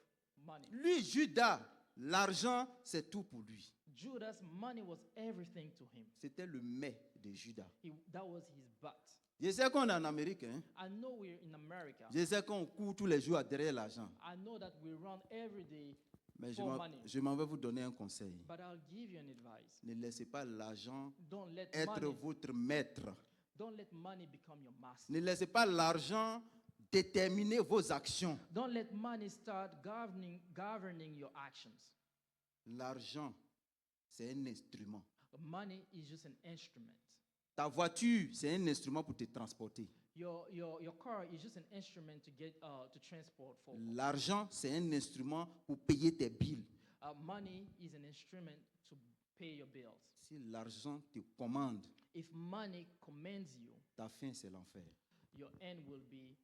B: money.
D: Lui, Judas, l'argent, c'est tout pour lui.
B: Judas' money was everything to him.
D: C'était le mets de Judas.
B: That was his butt.
D: Je sais qu'on est en Amérique. Hein.
B: I know we're in America.
D: Je sais qu'on court tous les jours derrière l'argent.
B: I know that we run every day,
D: Mais
B: for money.
D: je m'en vais vous donner un conseil.
B: but I'll give you an advice.
D: Ne laissez pas l'argent
B: Don't let
D: être
B: money,
D: votre maître.
B: don't let money become your master.
D: Ne laissez pas l'argent déterminer vos actions.
B: Don't let money start governing your actions.
D: L'argent, c'est un instrument.
B: Money is just an instrument.
D: Ta voiture, c'est un instrument pour te transporter.
B: Your car is just an instrument to get to transport forward.
D: L'argent, c'est un instrument pour payer tes billes.
B: Money is an instrument to pay your bills.
D: Si l'argent te commande,
B: If money commands you,
D: ta fin, c'est l'enfer.
B: your end will be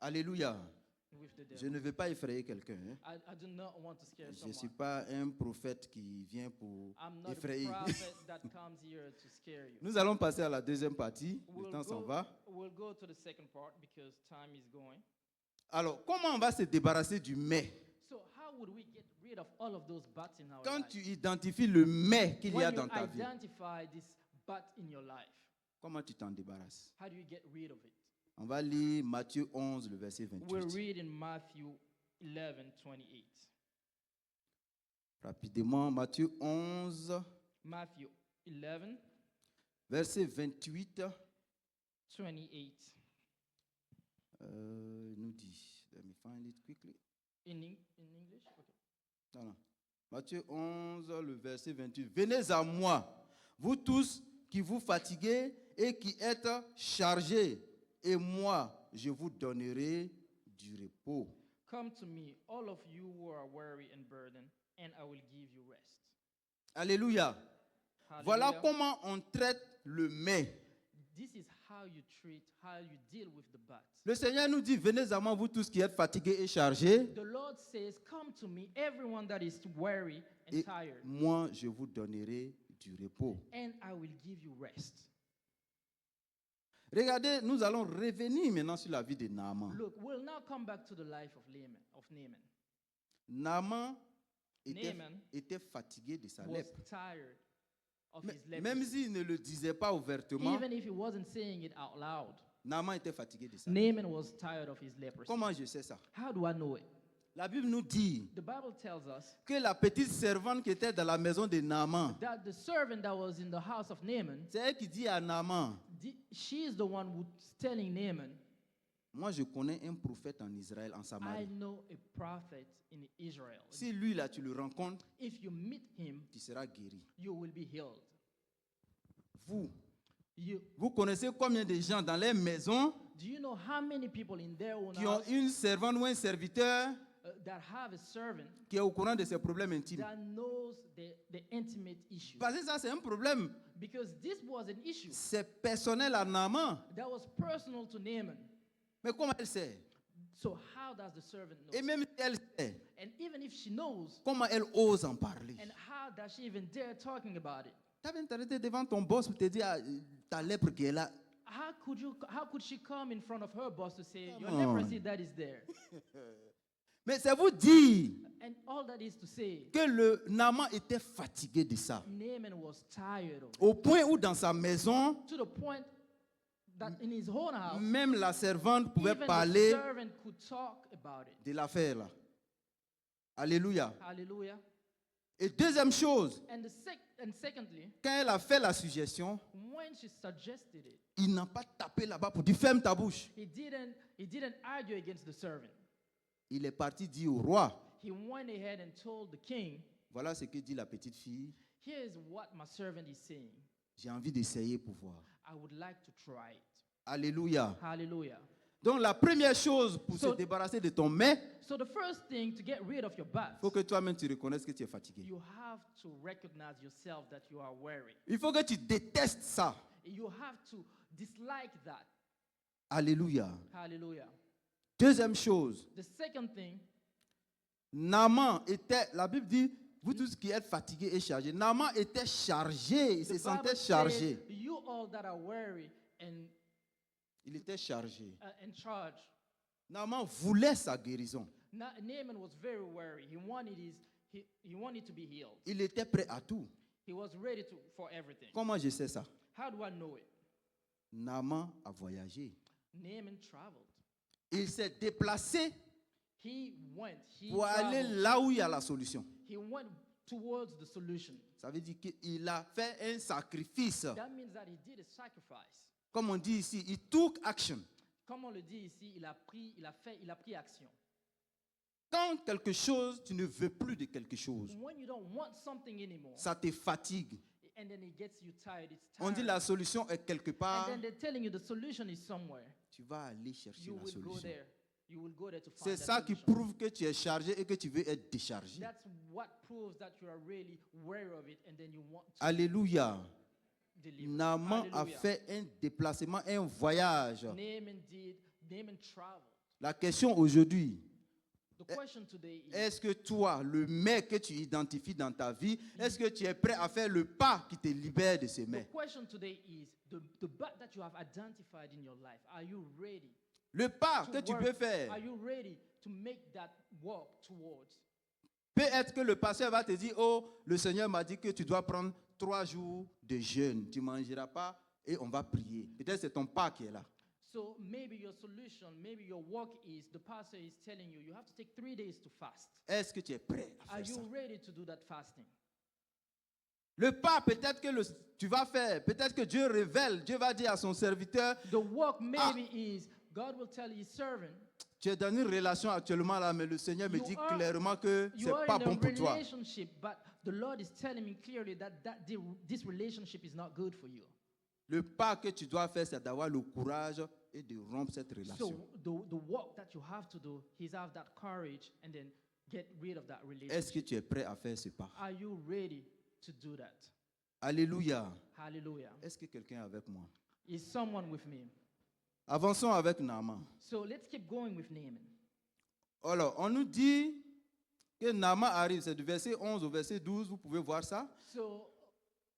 D: Alléluia.
B: with the
D: Je
B: devil.
D: ne veux pas effrayer quelqu'un. Hein.
B: I do not want to scare
D: Je ne
B: someone.
D: suis pas un prophète qui vient pour
B: I'm not
D: effrayer.
B: a prophet that comes here to scare you.
D: Nous allons passer à la deuxième partie. Le
B: We'll
D: temps s'en
B: go,
D: va.
B: we'll go to the second part because time is going.
D: Alors, comment on va se débarrasser du mais?
B: So how would we get rid of all of those butts in our
D: Quand
B: life?
D: tu identifies le mais qu'il y a
B: When you
D: dans ta vie,
B: identify this butt in your life,
D: comment tu t'en débarrasses?
B: how do you get rid of it?
D: On va lire Matthieu 11, le verset
B: We'll
D: 28.
B: read in Matthew 11:28.
D: Rapidement, Matthieu 11,
B: Matthew 11,
D: verset 28.
B: 28.
D: Il nous dit, let me find it quickly.
B: In English? Okay.
D: Non, non. Matthieu 11, le verset 28. Venez à moi, vous tous qui vous fatiguez et qui êtes chargés, et moi, je vous donnerai du repos.
B: Come to me, all of you who are weary and burdened, and I will give you rest.
D: Alléluia. Voilà
B: Hallelujah.
D: comment on traite le mais.
B: This is how you deal with the butt.
D: Le Seigneur nous dit, venez à moi, vous tous qui êtes fatigués et chargés,
B: The Lord says, come to me, everyone that is weary and
D: et
B: tired,
D: moi, je vous donnerai du repos.
B: and I will give you rest.
D: Regardez, nous allons revenir maintenant sur la vie de Naaman.
B: Look, we'll now come back to the life of Naaman.
D: Naaman
B: Naaman
D: était fatigué de sa
B: Was
D: lèpre.
B: tired of
D: Mais-
B: his leprosy.
D: Même s'il ne le disait pas ouvertement,
B: Even if he wasn't saying it out loud,
D: Naaman était fatigué de sa lèpre.
B: Naaman was tired of his leprosy.
D: Comment je sais ça?
B: How do I know it?
D: La Bible nous dit
B: The Bible tells us
D: que la petite servante qui était dans la maison de Naaman,
B: that the servant that was in the house of Naaman,
D: c'est elle qui dit à Naaman,
B: she is the one who's telling Naaman,
D: moi je connais un prophète en Israël, en
B: I
D: Samarie.
B: know a prophet in Israel.
D: Si lui là tu le rencontres,
B: If you meet him,
D: tu seras guéri.
B: you will be healed.
D: Vous connaissez combien de gens dans les maisons
B: Do you know how many people in their own
D: qui ont
B: house
D: une servante ou un serviteur
B: that have a servant
D: qui est au courant de ses problèmes intimes?
B: that knows the intimate issues?
D: Parce que ça c'est un problème.
B: Because this was an issue
D: C'est personnel à Naaman.
B: that was personal to Naaman.
D: Mais comment elle sait?
B: So how does the servant know?
D: Et même si elle sait,
B: And even if she knows,
D: comment elle ose en parler?
B: and how does she even dare talking about it?
D: Tu as bien t'arrêter devant ton boss pour te dire ah, ta lèpre qui est là.
B: How could she come in front of her boss to say your
D: Come on.
B: leprosy that is there?
D: Mais c'est vous dire
B: And all that is to say,
D: que le Naaman était fatigué de ça.
B: Naaman was tired of it,
D: Au point où dans sa maison,
B: to the point that in his own house,
D: même la servante pouvait
B: even the
D: parler
B: servant could talk about it.
D: de l'affaire là. Alléluia.
B: Hallelujah.
D: Et deuxième chose,
B: And secondly,
D: quand elle a fait la suggestion,
B: when she suggested it,
D: il n'a pas tapé là-bas pour dire ferme ta bouche.
B: he didn't argue against the servant.
D: Il est parti dire au roi,
B: He went ahead and told the king,
D: voilà ce que dit la petite fille,
B: here's what my servant is saying.
D: j'ai envie d'essayer pour voir.
B: I would like to try it.
D: Alléluia.
B: Hallelujah.
D: Donc la première chose pour
B: So-
D: se débarrasser de ton mais,
B: So the first thing to get rid of your butt,
D: il faut que toi-même tu reconnaisses que tu es fatigué.
B: you have to recognize yourself that you are weary.
D: Il faut que tu détestes ça.
B: You have to dislike that.
D: Alléluia.
B: Hallelujah.
D: Deuxième chose,
B: The second thing,
D: Naaman était, la Bible dit, vous tous qui êtes fatigués et chargés, Naaman était chargé, il
B: the
D: se
B: Bible
D: sentait
B: says,
D: chargé.
B: you all that are weary and
D: Il était chargé.
B: in charge,
D: Naaman voulait sa guérison.
B: Naaman was very worried. He wanted to be healed.
D: Il était prêt à tout.
B: He was ready for everything.
D: Comment je sais ça?
B: How do I know it?
D: Naaman a voyagé.
B: Naaman traveled.
D: Il s'est déplacé
B: He went. He
D: pour aller
B: traveled.
D: là où il y a la solution.
B: He went towards the solution.
D: Ça veut dire qu'il a fait un sacrifice.
B: That means that he did a sacrifice.
D: Comme on dit ici, he took action.
B: Comme on le dit ici, il a pris action.
D: Quand quelque chose, tu ne veux plus de quelque chose,
B: When you don't want something anymore,
D: ça te fatigue.
B: and then it gets you tired, it's
D: On dit
B: tiring.
D: la solution est quelque part.
B: And then they're telling you the solution is somewhere.
D: Tu vas aller chercher
B: You
D: la
B: will go
D: solution.
B: there. You will go there to find
D: C'est
B: that
D: ça qui
B: solution.
D: prouve que tu es chargé et que tu veux être déchargé.
B: That's what proves that you are really aware of it and then you want to
D: Alléluia.
B: deliver.
D: Naaman a
B: Hallelujah.
D: fait un déplacement, un voyage.
B: Naaman traveled.
D: La question aujourd'hui,
B: The question today is,
D: est-ce que toi, le mets que tu identifies dans ta vie, est-ce que tu es prêt à faire le pas qui te libère de ce
B: the
D: mets?
B: question today is the bat that you have identified in your life. Are you ready
D: Le pas
B: to
D: que tu
B: work?
D: peux faire.
B: Are you ready to make that walk towards?
D: Peut-être que le pasteur va te dire, oh, le Seigneur m'a dit que tu dois prendre 3 jours de jeûne. Tu ne mangeras pas et on va prier. Peut-être c'est ton pas qui est là.
B: So maybe your solution, maybe your walk is the pastor is telling you have to take 3 days to fast.
D: Est-ce que tu es prêt à
B: Are
D: faire ça?
B: you ready to do that fasting?
D: Le pas, peut-être que tu vas faire, peut-être que Dieu révèle, Dieu va dire à son serviteur,
B: The walk maybe is God will tell his servant,
D: tu es dans une relation actuellement là, mais le Seigneur me
B: You
D: dit
B: are-
D: clairement que
B: you
D: c'est
B: are
D: pas
B: in
D: bon
B: a
D: pour toi.
B: relationship, but the Lord is telling me clearly that this relationship is not good for you.
D: Le pas que tu dois faire, c'est d'avoir le courage et de rompre cette relation.
B: So the walk that you have to do is have that courage and then get rid of that
D: Est-ce
B: relationship.
D: que tu es prêt à faire ce pas?
B: Are you ready to do that?
D: Alléluia.
B: Hallelujah.
D: Est-ce que quelqu'un est avec moi?
B: Is someone with me?
D: Avançons avec Naaman.
B: So let's keep going with Naaman.
D: Alors, on nous dit que Naaman arrive, c'est du verset 11 au verset 12, vous pouvez voir ça.
B: So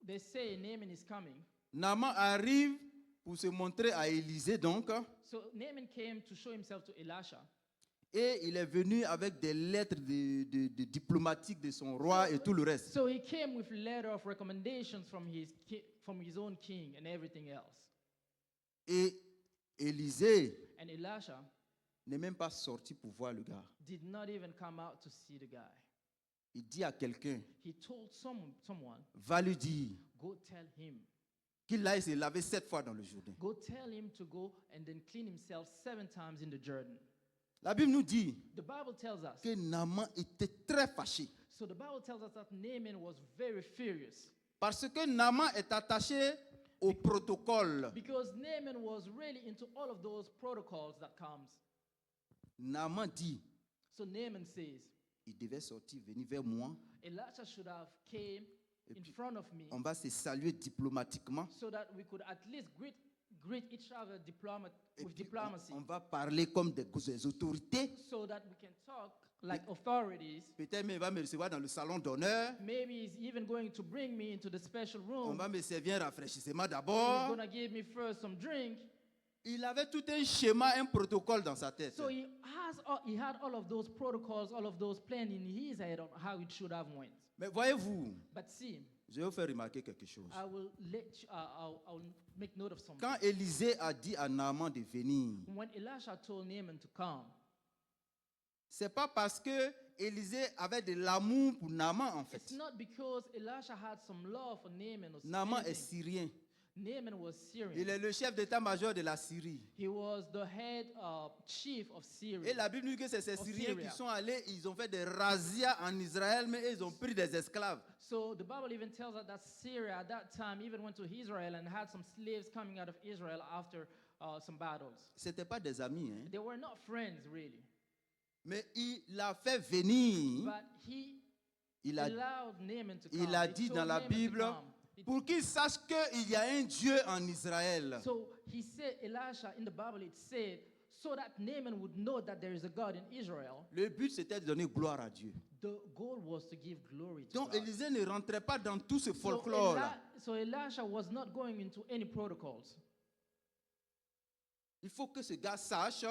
B: they say Naaman is coming.
D: Naaman arrive pour se montrer à Élisée donc,
B: So Naaman came to show himself to Elisha.
D: et il est venu avec des lettres diplomatiques de son roi et tout le reste.
B: So he came with letter of recommendations from his own king and everything else.
D: Et Élisée
B: And Elisha
D: n'est même pas sorti pour voir le gars.
B: did not even come out to see the guy.
D: Il dit à quelqu'un,
B: He told someone,
D: va lui dire
B: go tell him.
D: qu'il aille se laver 7 fois dans le Jourdain.
B: Go tell him to go and then clean himself 7 times in the Jordan.
D: La Bible nous dit
B: The Bible tells us.
D: que Naaman était très fâché.
B: So the Bible tells us that Naaman was very furious
D: Parce que Naaman est attaché au protocole.
B: because Naaman was really into all of those protocols that comes.
D: Naaman dit,
B: So Naaman says,
D: il devait sortir, venir vers moi.
B: Elisha should have came
D: Et
B: in
D: puis,
B: front of me
D: on va se saluer diplomatiquement.
B: so that we could at least greet each other
D: Et
B: with
D: puis,
B: diplomacy,
D: on va parler comme des autorités.
B: so that we can talk like authorities.
D: Peut-être même il va me recevoir dans le salon d'honneur.
B: Maybe he's even going to bring me into the special
D: On
B: room.
D: va me servir un rafraîchissement
B: He's
D: d'abord.
B: going to give me first some drink.
D: Il avait tout un schéma, un protocole dans sa tête.
B: So he had all of those protocols, all of those plans in his head on how it should have went.
D: Mais voyez-vous,
B: But see,
D: je vais vous faire remarquer quelque chose.
B: I'll make note of something.
D: Quand Élisée a dit à Naaman de venir,
B: When Elisha told Naaman to come,
D: c'est pas parce que Élisée avait de l'amour pour Naaman en fait.
B: it's not because Elisha had some love for Naaman or
D: Naaman est
B: anything.
D: syrien.
B: Naaman was Syrian.
D: Il est le chef d'état-major de la Syrie.
B: He was the head chief of
D: Et
B: Syria.
D: la Bible dit que c'est ces
B: Of
D: Syriens
B: Syria.
D: qui sont allés, ils ont fait des razzias en Israël, mais ils ont pris des esclaves.
B: So the Bible even tells us that Syria at that time even went to Israel and had some slaves coming out of Israel after some battles.
D: C'était pas des amis, hein.
B: They were not friends really,
D: Mais il l'a fait venir.
B: but he
D: Il a,
B: allowed Naaman to come.
D: il a
B: He
D: dit
B: told
D: dans la
B: Naaman to
D: Bible
B: come.
D: pour qu'il sache qu'il y a un Dieu en Israël.
B: So he said, Elisha, in the Bible it said, so that Naaman would know that there is a God in Israel.
D: Le but c'était de donner gloire à Dieu.
B: The goal was to give glory to
D: Donc
B: God.
D: Élisée ne rentrait pas dans tout ce
B: So,
D: folklore là.
B: So Elisha was not going into any protocols.
D: Il faut que ce gars sache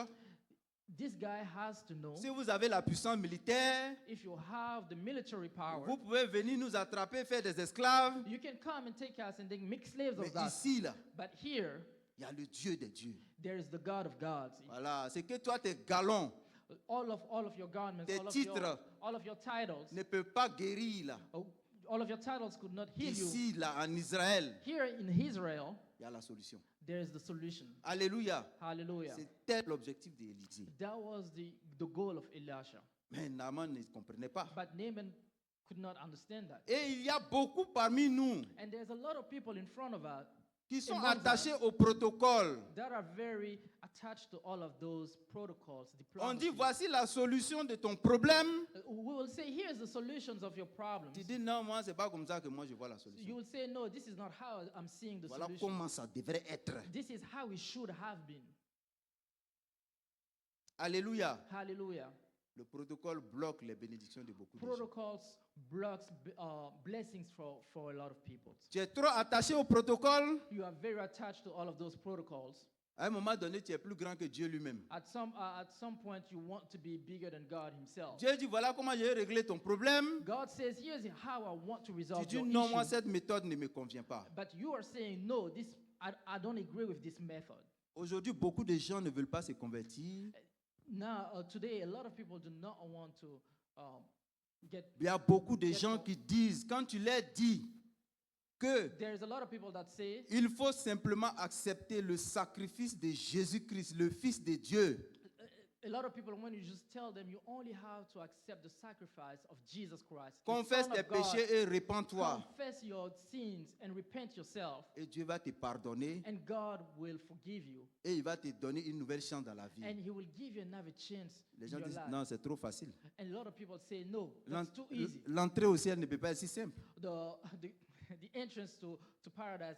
B: This guy has to know
D: Si vous avez la puissance militaire,
B: if you have the military power,
D: vous pouvez venir nous attraper, faire des esclaves.
B: you can come and take us and then make slaves
D: Mais
B: of us.
D: ici, là,
B: But here,
D: il y a le Dieu des dieux.
B: there is the God of gods.
D: Voilà, c'est que toi, tes galons
B: All of your garments,
D: Tes titres
B: all of your titles,
D: ne peuvent pas guérir, là.
B: all of your titles could not heal you.
D: Ici, là, en Israël,
B: Here in Israel,
D: il y a la solution.
B: there is the solution.
D: Alléluia.
B: Hallelujah.
D: C'était l'objectif d'Élisée.
B: That was the goal of Elisha.
D: Mais Naaman ne comprenait pas.
B: But Naaman could not understand that.
D: Et il y a beaucoup parmi nous
B: And there's a lot of people in front of us
D: qui sont
B: amongst
D: attachés
B: us
D: au protocole.
B: that are very attached to all of those protocols.
D: On dit,
B: diplomacy.
D: voici la solution de ton problème.
B: We will say, here's the solutions of your problems.
D: Tu dis, non, moi, c'est pas comme ça que moi, je vois la
B: You
D: solution.
B: will say, no, this is not how I'm seeing the
D: Voilà
B: solution.
D: comment ça devrait être.
B: This is how it should have been.
D: Alléluia.
B: Hallelujah.
D: Le protocole bloque les bénédictions de beaucoup de gens.
B: Protocols blocks blessings for a lot of people.
D: Tu es trop attaché au protocole.
B: You are very attached to all of those protocols.
D: À un moment donné, tu es plus grand que Dieu lui-même.
B: At some point, you want to be bigger than God Himself.
D: Dieu dit, voilà comment j'ai réglé ton problème.
B: God says, here's how I want to
D: Tu
B: resolve
D: dis,
B: your
D: non, moi,
B: issue.
D: cette méthode ne me convient pas.
B: But you are saying, no, I don't agree with this method.
D: Aujourd'hui, beaucoup de gens ne veulent pas se convertir.
B: Now, today, a lot of people do not want to get.
D: Il y a beaucoup de gens qui disent, quand tu leur dis que
B: There's a lot of people that say
D: il faut simplement accepter le sacrifice de Jésus-Christ, le Fils de Dieu,
B: a lot of people, when you just tell them, you only have to accept the sacrifice of Jesus Christ. the
D: confesse
B: Son
D: tes
B: of God.
D: péchés et répands-toi.
B: Confess your sins and repent yourself,
D: Et Dieu va te pardonner
B: and God will forgive you,
D: et il va te donner une nouvelle chance dans la vie.
B: and He will give you another chance
D: Les
B: in
D: gens
B: your
D: disent,
B: life.
D: non, c'est trop facile.
B: And a lot of people say, no,
D: L'en-
B: that's too easy.
D: L'entrée au ciel ne peut pas être si simple.
B: The entrance to paradise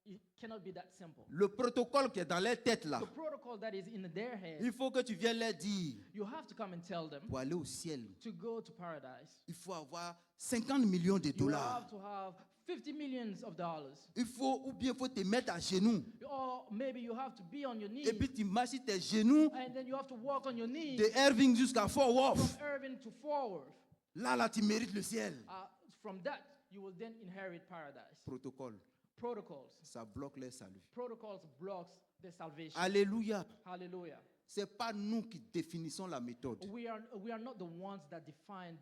B: it cannot be that simple.
D: Le protocole qui est dans leur tête là,
B: The protocol that is in their head,
D: il faut que tu viennes leur dire,
B: you have to come and tell them
D: pour aller au ciel,
B: to go to paradise.
D: il faut avoir 50 millions de
B: You
D: dollars.
B: have to have $50 million.
D: Il faut, ou bien il faut te mettre à genoux.
B: Or maybe you have to be on your knees.
D: Et puis tu marches sur tes genoux
B: And then you have to walk on your knees
D: de Irving jusqu'à Fort Worth.
B: from Irving to Forward.
D: Là, tu mérites le ciel.
B: From that, you will then inherit paradise.
D: Protocole,
B: Protocols.
D: ça bloque leur salut.
B: Protocols blocks the salvation.
D: Alléluia.
B: Hallelujah.
D: C'est pas nous qui définissons la méthode.
B: We are not the ones that define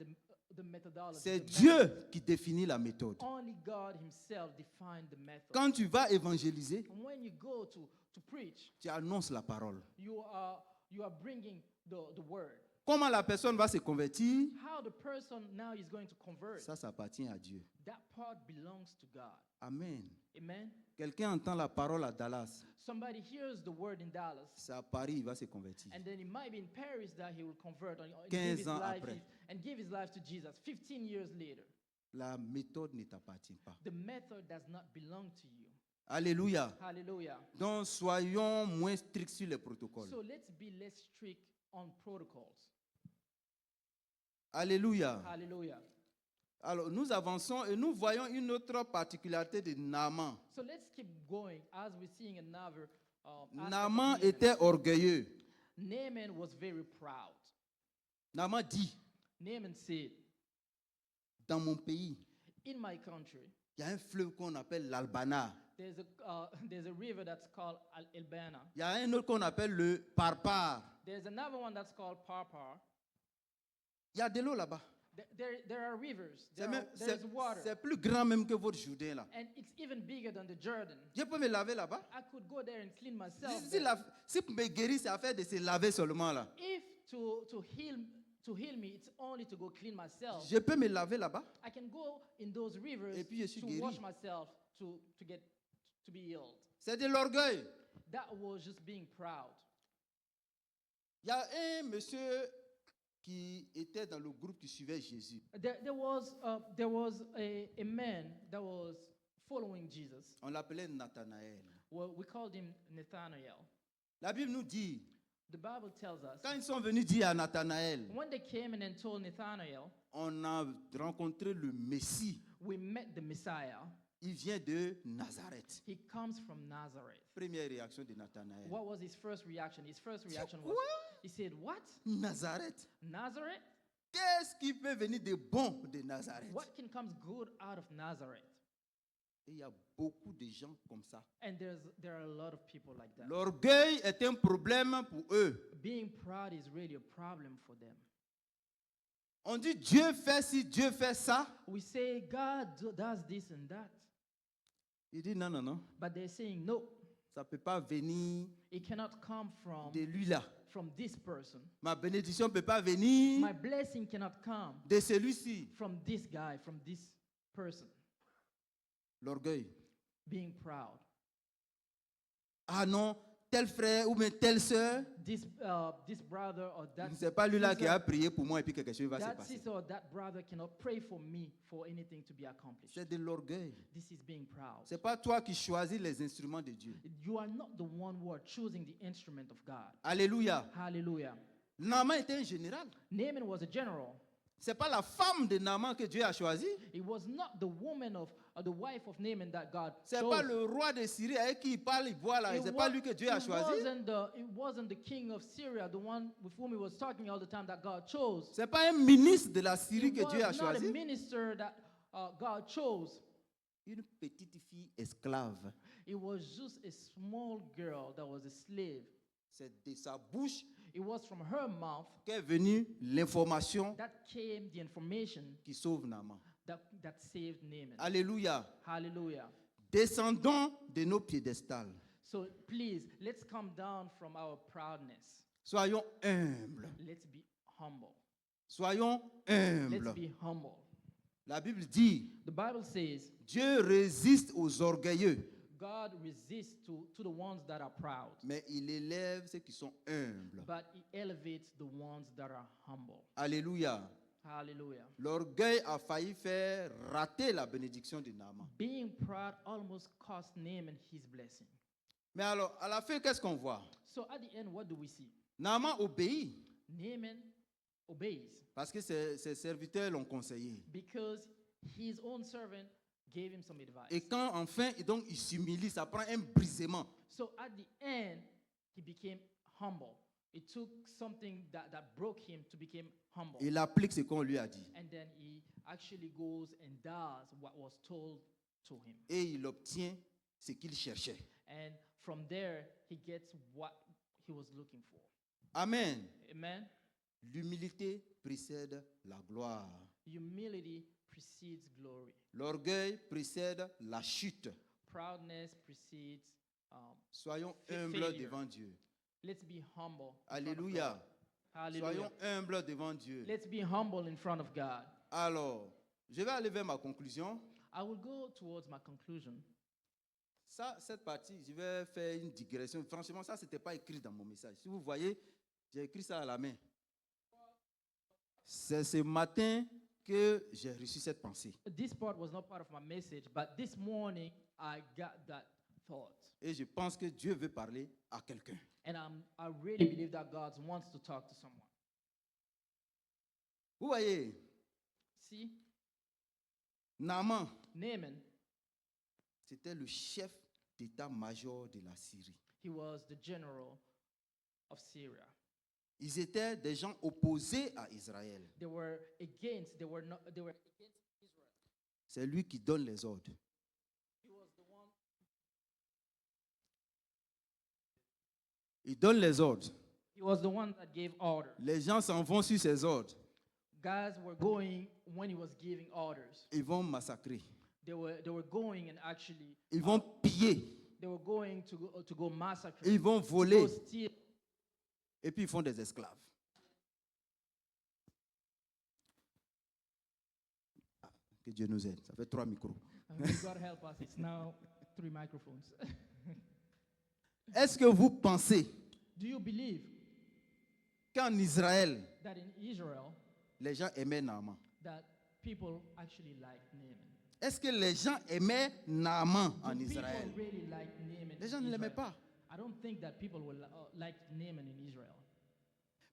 B: the methodology.
D: C'est
B: the
D: Dieu
B: method.
D: qui définit la méthode.
B: Only God Himself defined the method.
D: Quand tu vas évangéliser,
B: And when you go to preach,
D: tu annonces la parole.
B: you are bringing the word.
D: Comment la personne va se convertir,
B: How the person now is going to convert,
D: ça appartient à Dieu.
B: that part belongs to God.
D: Amen.
B: Amen.
D: Quelqu'un entend la parole à Dallas,
B: Somebody hears the word in Dallas,
D: c'est à Paris, il va se convertir.
B: and then it might be in Paris that he will convert and give
D: 15
B: his
D: ans
B: life
D: après.
B: and give his life to Jesus. 15 years later,
D: La méthode ne t'appartient pas.
B: the method does not belong to you.
D: Alléluia.
B: Hallelujah.
D: Donc soyons moins stricts sur les protocoles.
B: So let's be less strict on protocols.
D: Alléluia.
B: Hallelujah.
D: Alors nous avançons et nous voyons une autre particularité de Naaman.
B: So let's keep going as we're seeing another. Aspect of
D: Naaman
B: Naaman.
D: était orgueilleux.
B: Naaman was very proud.
D: Naaman dit,
B: Naaman said,
D: dans mon pays,
B: in my country,
D: il y a un fleuve qu'on appelle l'Albana.
B: there's a river that's called Albana.
D: Il y a un autre qu'on appelle le Parpar.
B: There's another one that's called Parpar.
D: Il y a de l'eau là-bas.
B: There are rivers.
D: C'est même-
B: There is water.
D: c'est plus grand même que votre Jourdain là.
B: And it's even bigger than the Jordan.
D: Je peux me laver là-bas.
B: I could go there and clean myself.
D: Si,
B: there.
D: si pour me guérir, c'est affaire de se laver seulement là.
B: If to heal me, it's only to go clean myself.
D: Je peux me laver là-bas.
B: I can go in those rivers
D: Et puis je suis
B: to
D: guéri.
B: wash myself to be healed.
D: C'est de l'orgueil.
B: That was just being proud.
D: Il y a un monsieur qui était dans le groupe qui suivait Jésus.
B: There was a man that was following Jesus.
D: On l'appelait Nathanaël.
B: Well, we called him Nathanael.
D: La Bible nous dit,
B: The Bible tells us
D: quand ils sont venus dire à Nathanaël,
B: when they came in and told Nathanael,
D: on a rencontré le Messie.
B: we met the Messiah.
D: Il vient de Nazareth.
B: He comes from Nazareth.
D: Première réaction de Nathanaël.
B: What was his first reaction? His first reaction was,
D: Quoi?
B: He said, what?
D: Nazareth.
B: Nazareth?
D: Qu'est-ce qui peut venir de bon de Nazareth?
B: What can come good out of Nazareth?
D: Et il y a beaucoup de gens comme ça.
B: And there are a lot of people like that.
D: L'orgueil est un problème pour eux.
B: Being proud is really a problem for them.
D: On dit Dieu fait ci, Dieu fait ça.
B: We say God does this and that,
D: Il dit non, non, non.
B: but they're saying no,
D: Ça ne peut pas venir
B: it cannot come
D: de lui là.
B: from this person.
D: Ma bénédiction ne peut pas venir
B: My blessing cannot come
D: de celui-ci.
B: from this guy, from this person.
D: L'orgueil.
B: Being proud.
D: Ah non, tel frère ou bien telle sœur,
B: This brother or that
D: c'est pas lui là qui
B: sister,
D: a prié pour moi et puis quelque chose va se
B: that
D: passer.
B: sister or that brother cannot pray for me for anything to be accomplished.
D: C'est de l'orgueil.
B: This is being proud.
D: C'est pas toi qui choisis les instruments de Dieu.
B: You are not the one who are choosing the instrument of God.
D: Alléluia.
B: Hallelujah.
D: Naaman était un général.
B: Naaman was a general.
D: C'est pas la femme de Naaman que Dieu a choisi.
B: It was not the woman of or the wife of Naaman that God
D: C'est
B: chose.
D: pas le roi de Syrie avec qui il parle, il voit là.
B: It
D: C'est pas
B: wa-
D: lui que Dieu a
B: it
D: choisi.
B: wasn't the king of Syria, the one with whom he was talking all the time, that God chose.
D: C'est pas un ministre de la Syrie
B: It
D: que
B: was
D: Dieu a
B: not a
D: choisi.
B: minister that God chose.
D: Une petite fille esclave.
B: It was just a small girl that was a slave.
D: C'est de sa bouche
B: It was from her mouth
D: qu'est venue l'information
B: that came the information
D: qui sauve Naaman.
B: that saved Naaman.
D: Alléluia.
B: Hallelujah.
D: Descendons de nos piédestals.
B: So please, let's come down from our proudness.
D: Soyons humbles.
B: Let's be humble.
D: Soyons
B: Let's
D: humbles.
B: be humble.
D: La Bible dit,
B: The Bible says
D: Dieu résiste aux orgueilleux,
B: God resists to the ones that are proud,
D: mais il élève ceux qui sont humbles.
B: but he elevates the ones that are humble.
D: Alléluia.
B: Hallelujah.
D: L'orgueil a failli faire rater la bénédiction de Naaman.
B: Being proud almost cost Naaman his blessing.
D: Mais alors, à la fin, qu'est-ce qu'on voit?
B: So at the end, what do we see?
D: Naaman obéit
B: Naaman obeys
D: parce que ses serviteurs l'ont conseillé.
B: because his own servant gave him some advice.
D: Et quand enfin, donc, il s'humilie, ça prend un brisement.
B: So at the end, he became humble. It took something that broke him to become humble.
D: Il applique ce qu'on lui a dit.
B: And then he actually goes and does what was told to him.
D: Et il obtient ce qu'il cherchait.
B: And from there, he gets what he was looking for.
D: Amen.
B: Amen.
D: L'humilité précède la gloire.
B: Humility precedes glory.
D: L'orgueil précède la chute.
B: Proudness precedes.
D: Soyons
B: Failure.
D: humbles devant Dieu.
B: Let's be humble. in front of
D: Alléluia.
B: God. Hallelujah.
D: Soyons humbles devant Dieu.
B: Let's be humble in front of God.
D: Alors, je vais aller vers ma conclusion.
B: I will go towards my conclusion.
D: Ça, cette partie, je vais faire une digression. Franchement, ça, ce n'était pas écrit dans mon message. Si vous voyez, j'ai écrit ça à la main. C'est ce matin que j'ai reçu cette pensée.
B: This part was not part of my message, but this morning I got that thought.
D: Et je pense que Dieu veut parler à quelqu'un.
B: And I really believe that God wants to talk to someone.
D: Vous voyez,
B: See,
D: Naaman,
B: Naaman,
D: c'était le chef d'état-major de la Syrie.
B: he was the general of Syria.
D: Ils étaient des gens opposés à Israël.
B: They were against Israel.
D: C'est lui qui donne les ordres.
B: He was the one.
D: Il donne les ordres.
B: He was the one that gave order.
D: Les gens s'en vont sur ses ordres.
B: Guys were going when he was giving orders.
D: Ils vont massacrer.
B: They were going and actually
D: Ils vont piller.
B: they were going to go massacre.
D: Ils vont
B: Go
D: voler.
B: steal.
D: Et puis ils font des esclaves. Ah, que Dieu nous aide. Ça fait 3 micros.
B: May God help us. It's now 3 microphones.
D: Est-ce que vous pensez
B: Do you believe
D: qu'en Israël,
B: that in Israel
D: les gens aimaient Naaman?
B: that people actually like Naaman?
D: Est-ce que les gens aimaient Naaman en
B: Do
D: Israël?
B: people really like Naaman?
D: Les gens
B: in
D: ne l'aimaient
B: Israel?
D: pas.
B: I don't think that people will like Naaman in Israel.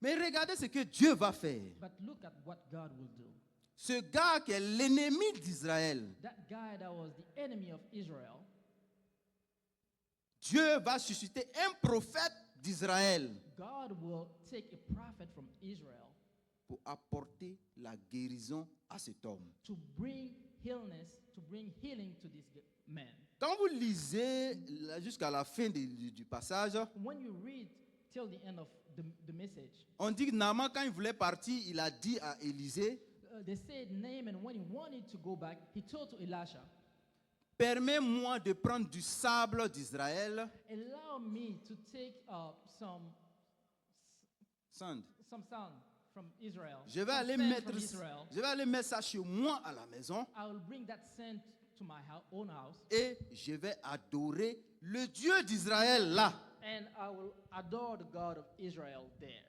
D: Mais regardez ce que Dieu va faire.
B: But look at what God will do.
D: Ce gars qui est l'ennemi d'Israël,
B: That guy that was the enemy of Israel,
D: Dieu va susciter un prophète d'Israël
B: God will take a prophet from Israel
D: pour apporter la guérison à cet homme.
B: to bring healing to this man.
D: Quand vous lisez jusqu'à la fin du passage,
B: When you read till the end of the message,
D: on dit que Naaman, quand il voulait partir, il a dit à Élisée,
B: they said Naaman, when he wanted to go back, he told to Elisha,
D: permets-moi de prendre du sable d'Israël,
B: allow me to take some
D: sand.
B: sand from Israel.
D: Je vais
B: some
D: aller
B: sand
D: mettre,
B: from Israel.
D: je vais aller mettre ça chez moi à la maison
B: I will bring that sand to my own house,
D: et je vais adorer le Dieu d'Israël là.
B: and I will adore the God of Israel there.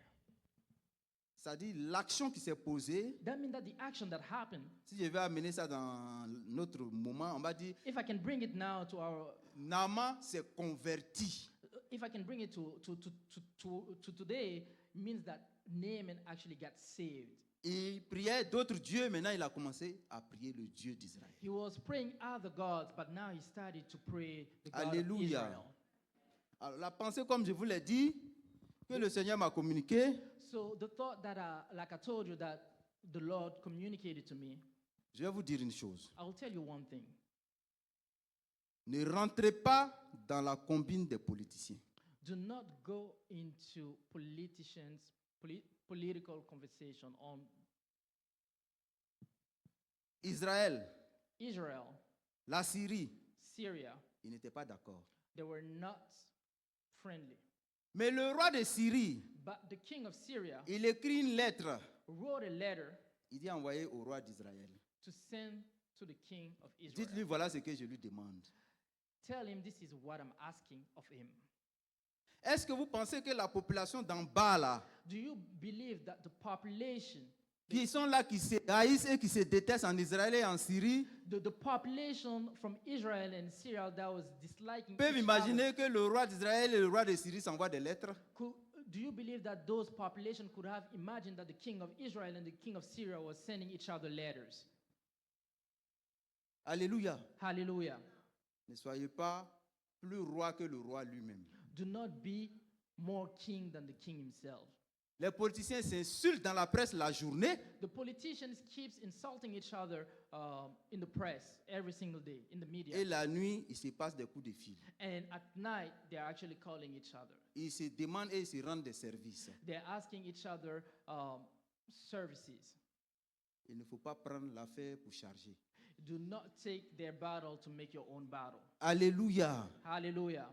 D: C'est-à-dire l'action qui s'est posée.
B: That means that the action that happened,
D: Si je vais amener ça dans notre moment, on va dire
B: if I can bring it now to our,
D: Naaman s'est converti.
B: if I can bring it to today, means that Naaman actually got saved.
D: Il priait d'autres dieux, maintenant il a commencé à prier le Dieu d'Israël.
B: He was praying other gods, but now he started to pray the God of
D: Alléluia.
B: Israel.
D: Alors, la pensée, comme je vous l'ai dit, que le Seigneur m'a communiqué,
B: So the thought that, like I told you, that the Lord communicated to me,
D: je vais vous dire une chose.
B: I will tell you one thing.
D: Ne rentrez pas dans la combine des politiciens.
B: Do not go into political conversation on
D: Israël,
B: Israel,
D: la Syrie,
B: Syria.
D: ils n'étaient pas d'accord.
B: They were not friendly.
D: Mais le roi de Syrie,
B: But the king of Syria
D: il écrit une lettre.
B: wrote a letter
D: Il dit envoyer au roi d'Israël.
B: to send to the king of Israel.
D: Dites-lui, voilà ce que je lui demande.
B: Tell him this is what I'm asking of him.
D: Est-ce que vous pensez que la population d'en bas là,
B: Do you believe that the population,
D: qui sont là, qui se haïssent et qui se détestent en Israël et en Syrie,
B: the population from Israel and Syria that was disliking
D: peuvent
B: each
D: imaginer que le roi d'Israël et le roi de Syrie s'envoient des lettres?
B: do you believe that those population could have imagined that the king of Israel and the king of Syria was sending each other letters?
D: Alléluia.
B: Hallelujah.
D: Ne soyez pas plus roi que le roi lui-même.
B: Do not be more king than the king himself.
D: Les politiciens s'insultent dans la presse la journée.
B: The politicians keeps insulting each other in the press every single day, in the media.
D: Et la nuit, il se passe des coups de fil.
B: And at night, they're actually calling each other.
D: Ils se demandent et ils se rendent des services.
B: They're asking each other services.
D: Il ne faut pas prendre l'affaire pour charger.
B: Do not take their battle to make your own battle.
D: Alléluia.
B: Hallelujah.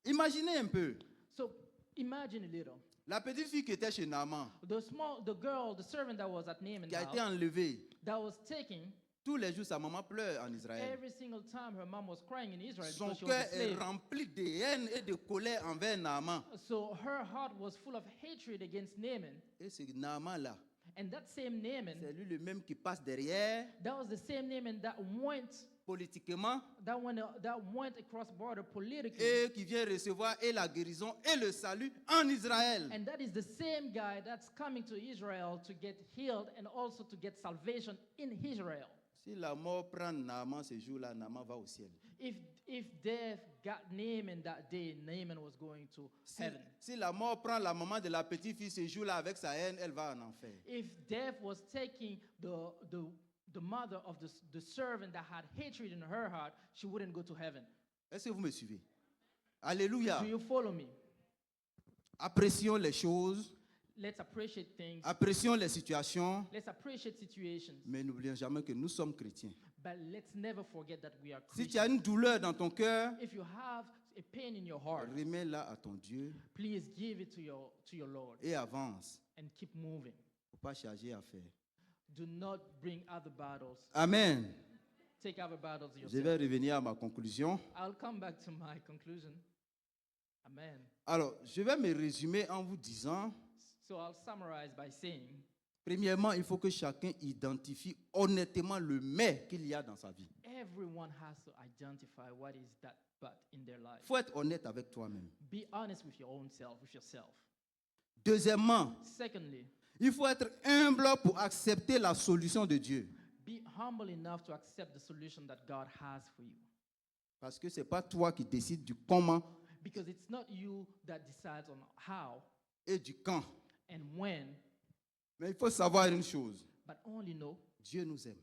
D: Imaginez un peu.
B: So imagine a little.
D: La petite fille qui était chez Naaman,
B: The girl, the servant that was at Naaman's
D: qui a été
B: house,
D: enlevée.
B: that was taken,
D: Tous les jours, sa maman pleure en Israël.
B: every single time her mom was crying in Israel
D: Son
B: because she was a
D: cœur est
B: slave.
D: rempli de haine et de colère envers Naaman.
B: So her heart was full of hatred against Naaman.
D: Et ce Naaman-là,
B: And that same Naaman,
D: c'est lui le même qui passe derrière,
B: that was the same Naaman that
D: politiquement,
B: went across border politically.
D: et qui vient recevoir et la guérison et le salut en Israël.
B: And that is the same guy that's coming to Israel to get healed and also to get salvation in Israel.
D: Si la mort prend Naaman ce jour-là, Naaman va au ciel.
B: If death got Naaman that day, Naaman was going to heaven.
D: Si la mort prend la maman de la petite fille ce jour-là avec sa haine, elle va en enfer.
B: If death was taking the mother of the servant that had hatred in her heart, she wouldn't go to heaven.
D: Est-ce que vous me suivez? Alléluia.
B: Do you follow me?
D: Apprécions les choses,
B: Let's appreciate things.
D: apprécions les situations,
B: Let's appreciate situations.
D: mais n'oublions jamais que nous sommes chrétiens.
B: But let's never forget that we are
D: Si tu as
B: Christians.
D: une douleur dans ton cœur,
B: If you have a pain in your heart,
D: remets-la à ton Dieu
B: please give it to your Lord
D: et avance.
B: and keep moving.
D: Il ne faut pas charger à faire.
B: Do not bring other battles.
D: Amen.
B: Take other battles
D: Je
B: yourself.
D: vais revenir à ma conclusion.
B: I'll come back to my conclusion. Amen.
D: Alors, je vais me résumer en vous disant,
B: So I'll summarize by saying,
D: premièrement, il faut que chacun identifie honnêtement le mais qu'il y a dans sa vie.
B: everyone has to identify what is that but in their life.
D: Il faut être honnête avec toi-même.
B: Be honest with your own self, with yourself.
D: Deuxièmement,
B: Secondly,
D: il faut être humble pour accepter la solution de Dieu.
B: be humble enough to accept the solution that God has for you.
D: Parce que ce n'est pas toi qui décides du comment
B: Because it's not you that decides on how
D: et du quand.
B: and when,
D: Mais il faut savoir une chose.
B: but only know
D: Dieu nous aime.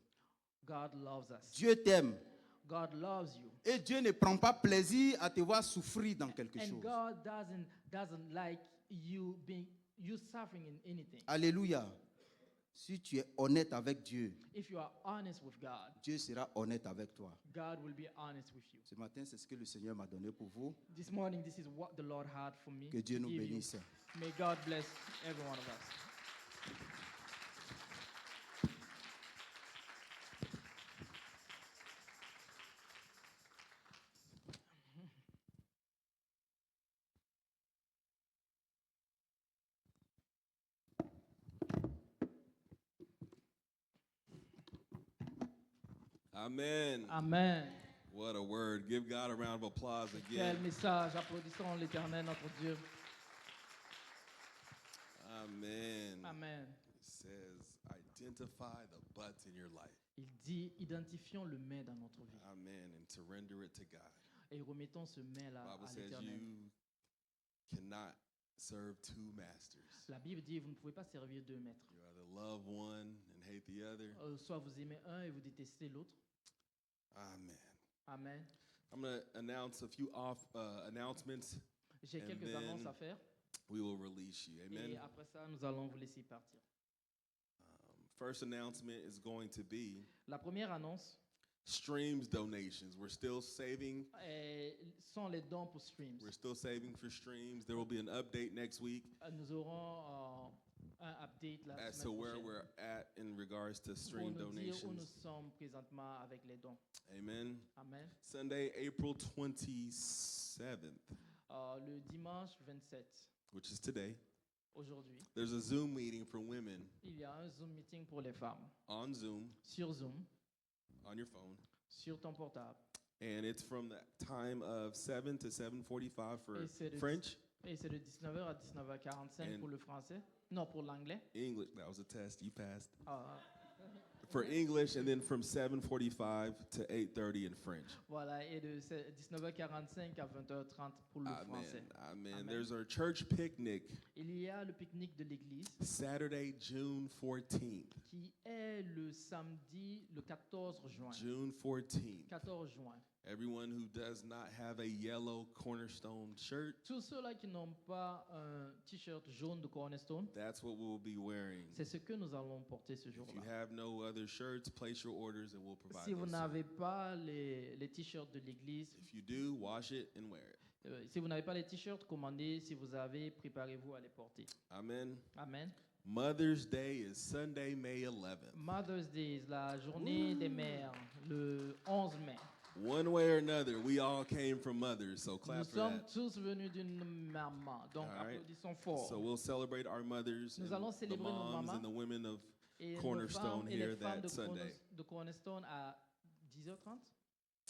B: God loves us.
D: Dieu t'aime.
B: God loves you.
D: Et Dieu ne prend pas plaisir à te voir souffrir dans quelque
B: And
D: chose.
B: God doesn't like you suffering in anything.
D: Alléluia. Si tu es honnête avec Dieu,
B: If you are honest with God,
D: Dieu sera honnête avec toi.
B: God will be honest with you.
D: Ce matin, c'est ce que le Seigneur m'a donné pour vous.
B: This morning, this is what the Lord had for me.
D: Que Dieu
B: to
D: nous
B: give you.
D: bénisse.
B: May God bless every one of us.
A: Amen.
B: Amen.
A: What a word. Give God a round of applause
B: Quel
A: again.
B: message. Applaudissons l'Éternel, notre Dieu.
A: Amen.
B: Amen.
A: It says, identify the butts in your life.
B: Il dit, identifions le mais dans notre vie
A: Amen. And surrender it to God.
B: et remettons ce mais-là
A: The Bible
B: à
A: says
B: l'Éternel.
A: you cannot serve two masters.
B: La Bible dit, vous ne pouvez pas servir deux maîtres.
A: You either love one and hate the other.
B: Soit vous aimez un et vous détestez l'autre.
A: Amen.
B: Amen.
A: I'm going to announce a few announcements.
B: J'ai
A: And
B: quelques
A: then
B: annonces à faire
A: We will release you. Amen.
B: et après ça, nous allons vous laisser partir.
A: First announcement is going to be
B: La première annonce
A: streams donations. We're still saving.
B: sont les dons pour Streams.
A: We're still saving for streams. There will be an update next week
B: Nous aurons un update la
A: as to
B: semaine
A: where
B: prochaine
A: we're at in regards to
B: pour
A: stream
B: nous dire où nous
A: donations.
B: sommes présentement avec les dons.
A: Amen.
B: Amen.
A: Sunday, April 27th,
B: Le dimanche 27,
A: which is today,
B: aujourd'hui,
A: there's a Zoom meeting for women
B: il y a un Zoom meeting pour les femmes
A: on Zoom
B: sur Zoom,
A: on your phone.
B: sur ton portable.
A: And it's from the time of 7 to 7:45 for
B: Et c'est de
A: French,
B: Et c'est de 19h à 19h45
A: And-
B: pour le français. Non, pour l'anglais.
A: English. That was a test. You passed.
B: Ah,
A: For English, and then from 7:45 to 8:30 in French.
B: voilà, et de 19h45 à 20h30 pour le français.
A: Amen.
B: Amen.
A: There's our church picnic
B: Il y a le pique-nique de l'église
A: Saturday, June 14th.
B: qui est le samedi, le 14 juin.
A: June 14th.
B: 14 juin.
A: Everyone who does not have a yellow Cornerstone shirt,
B: Tous ceux-là qui n'ont pas un t-shirt jaune de Cornerstone,
A: that's what we'll be wearing.
B: c'est ce que nous allons porter ce
A: If you
B: jour-là.
A: have no other shirts, place your orders and we'll provide
B: Si vous
A: those.
B: n'avez pas les t-shirts de l'église,
A: If you do, wash it and wear it.
B: si vous n'avez pas les t-shirts, commandez. Si vous avez, préparez-vous à les porter.
A: Amen.
B: Amen.
A: Mother's Day is Sunday, May 11th.
B: Mother's Day, la journée des mères, le 11 mai.
A: One way or another, we all came from mothers, so
B: Nous
A: clap for
B: sommes
A: that.
B: tous venus d'une maman, donc
A: All right.
B: applaudissons fort.
A: So we'll celebrate our mothers
B: Nous
A: and
B: allons
A: the
B: célébrer nos
A: moms
B: mamans
A: and the women of
B: Et nos
A: Cornerstone
B: femmes et
A: here
B: les femmes
A: that Sunday.
B: de Cornerstone à 10h30.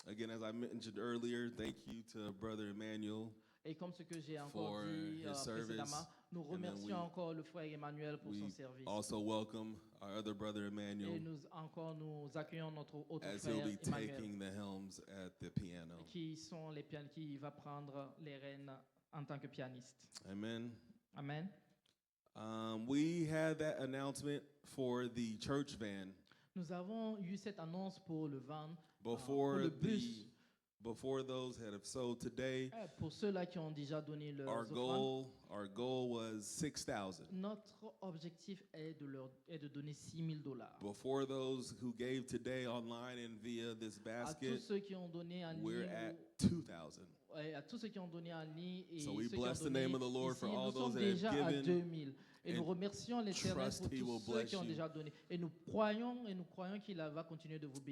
A: Again, as I mentioned earlier, thank you to Brother Emmanuel.
B: Et comme ce que j'ai encore
A: For
B: dit
A: his service.
B: précédemment, nous
A: And then
B: remercions
A: we-
B: encore le frère Emmanuel pour son
A: We
B: service.
A: also welcome our other brother
B: Et
A: Emmanuel
B: nous accueillons notre autre
A: as he'll
B: frère
A: be
B: Emmanuel,
A: taking the helms at the piano.
B: qui va prendre les rênes en tant que pianiste.
A: Amen.
B: Amen.
A: We had that announcement for the church van
B: Nous avons eu cette annonce pour le van,
A: before
B: le bus.
A: before those that have sold today.
B: Pour ceux-là qui ont déjà donné leur
A: Our
B: offrande.
A: goal was 6,000.
B: Notre objectif est de donner $6,000.
A: Before those who gave today online and via this
B: À tous
A: basket,
B: ceux qui ont donné en
A: we're
B: ligne,
A: at 2,000.
B: à tous ceux qui ont donné en ligne et
A: So we
B: ceux qui ont
A: bless the
B: donné
A: name of the Lord for
B: ici,
A: all
B: nous sommes
A: those that have
B: déjà à
A: given
B: 2000. Et nous
A: and
B: remercions l'Éternel
A: trust
B: pour
A: He will
B: tous ceux
A: bless
B: qui ont
A: you.
B: déjà donné. Et nous croyons qu'il va continuer de vous bénir.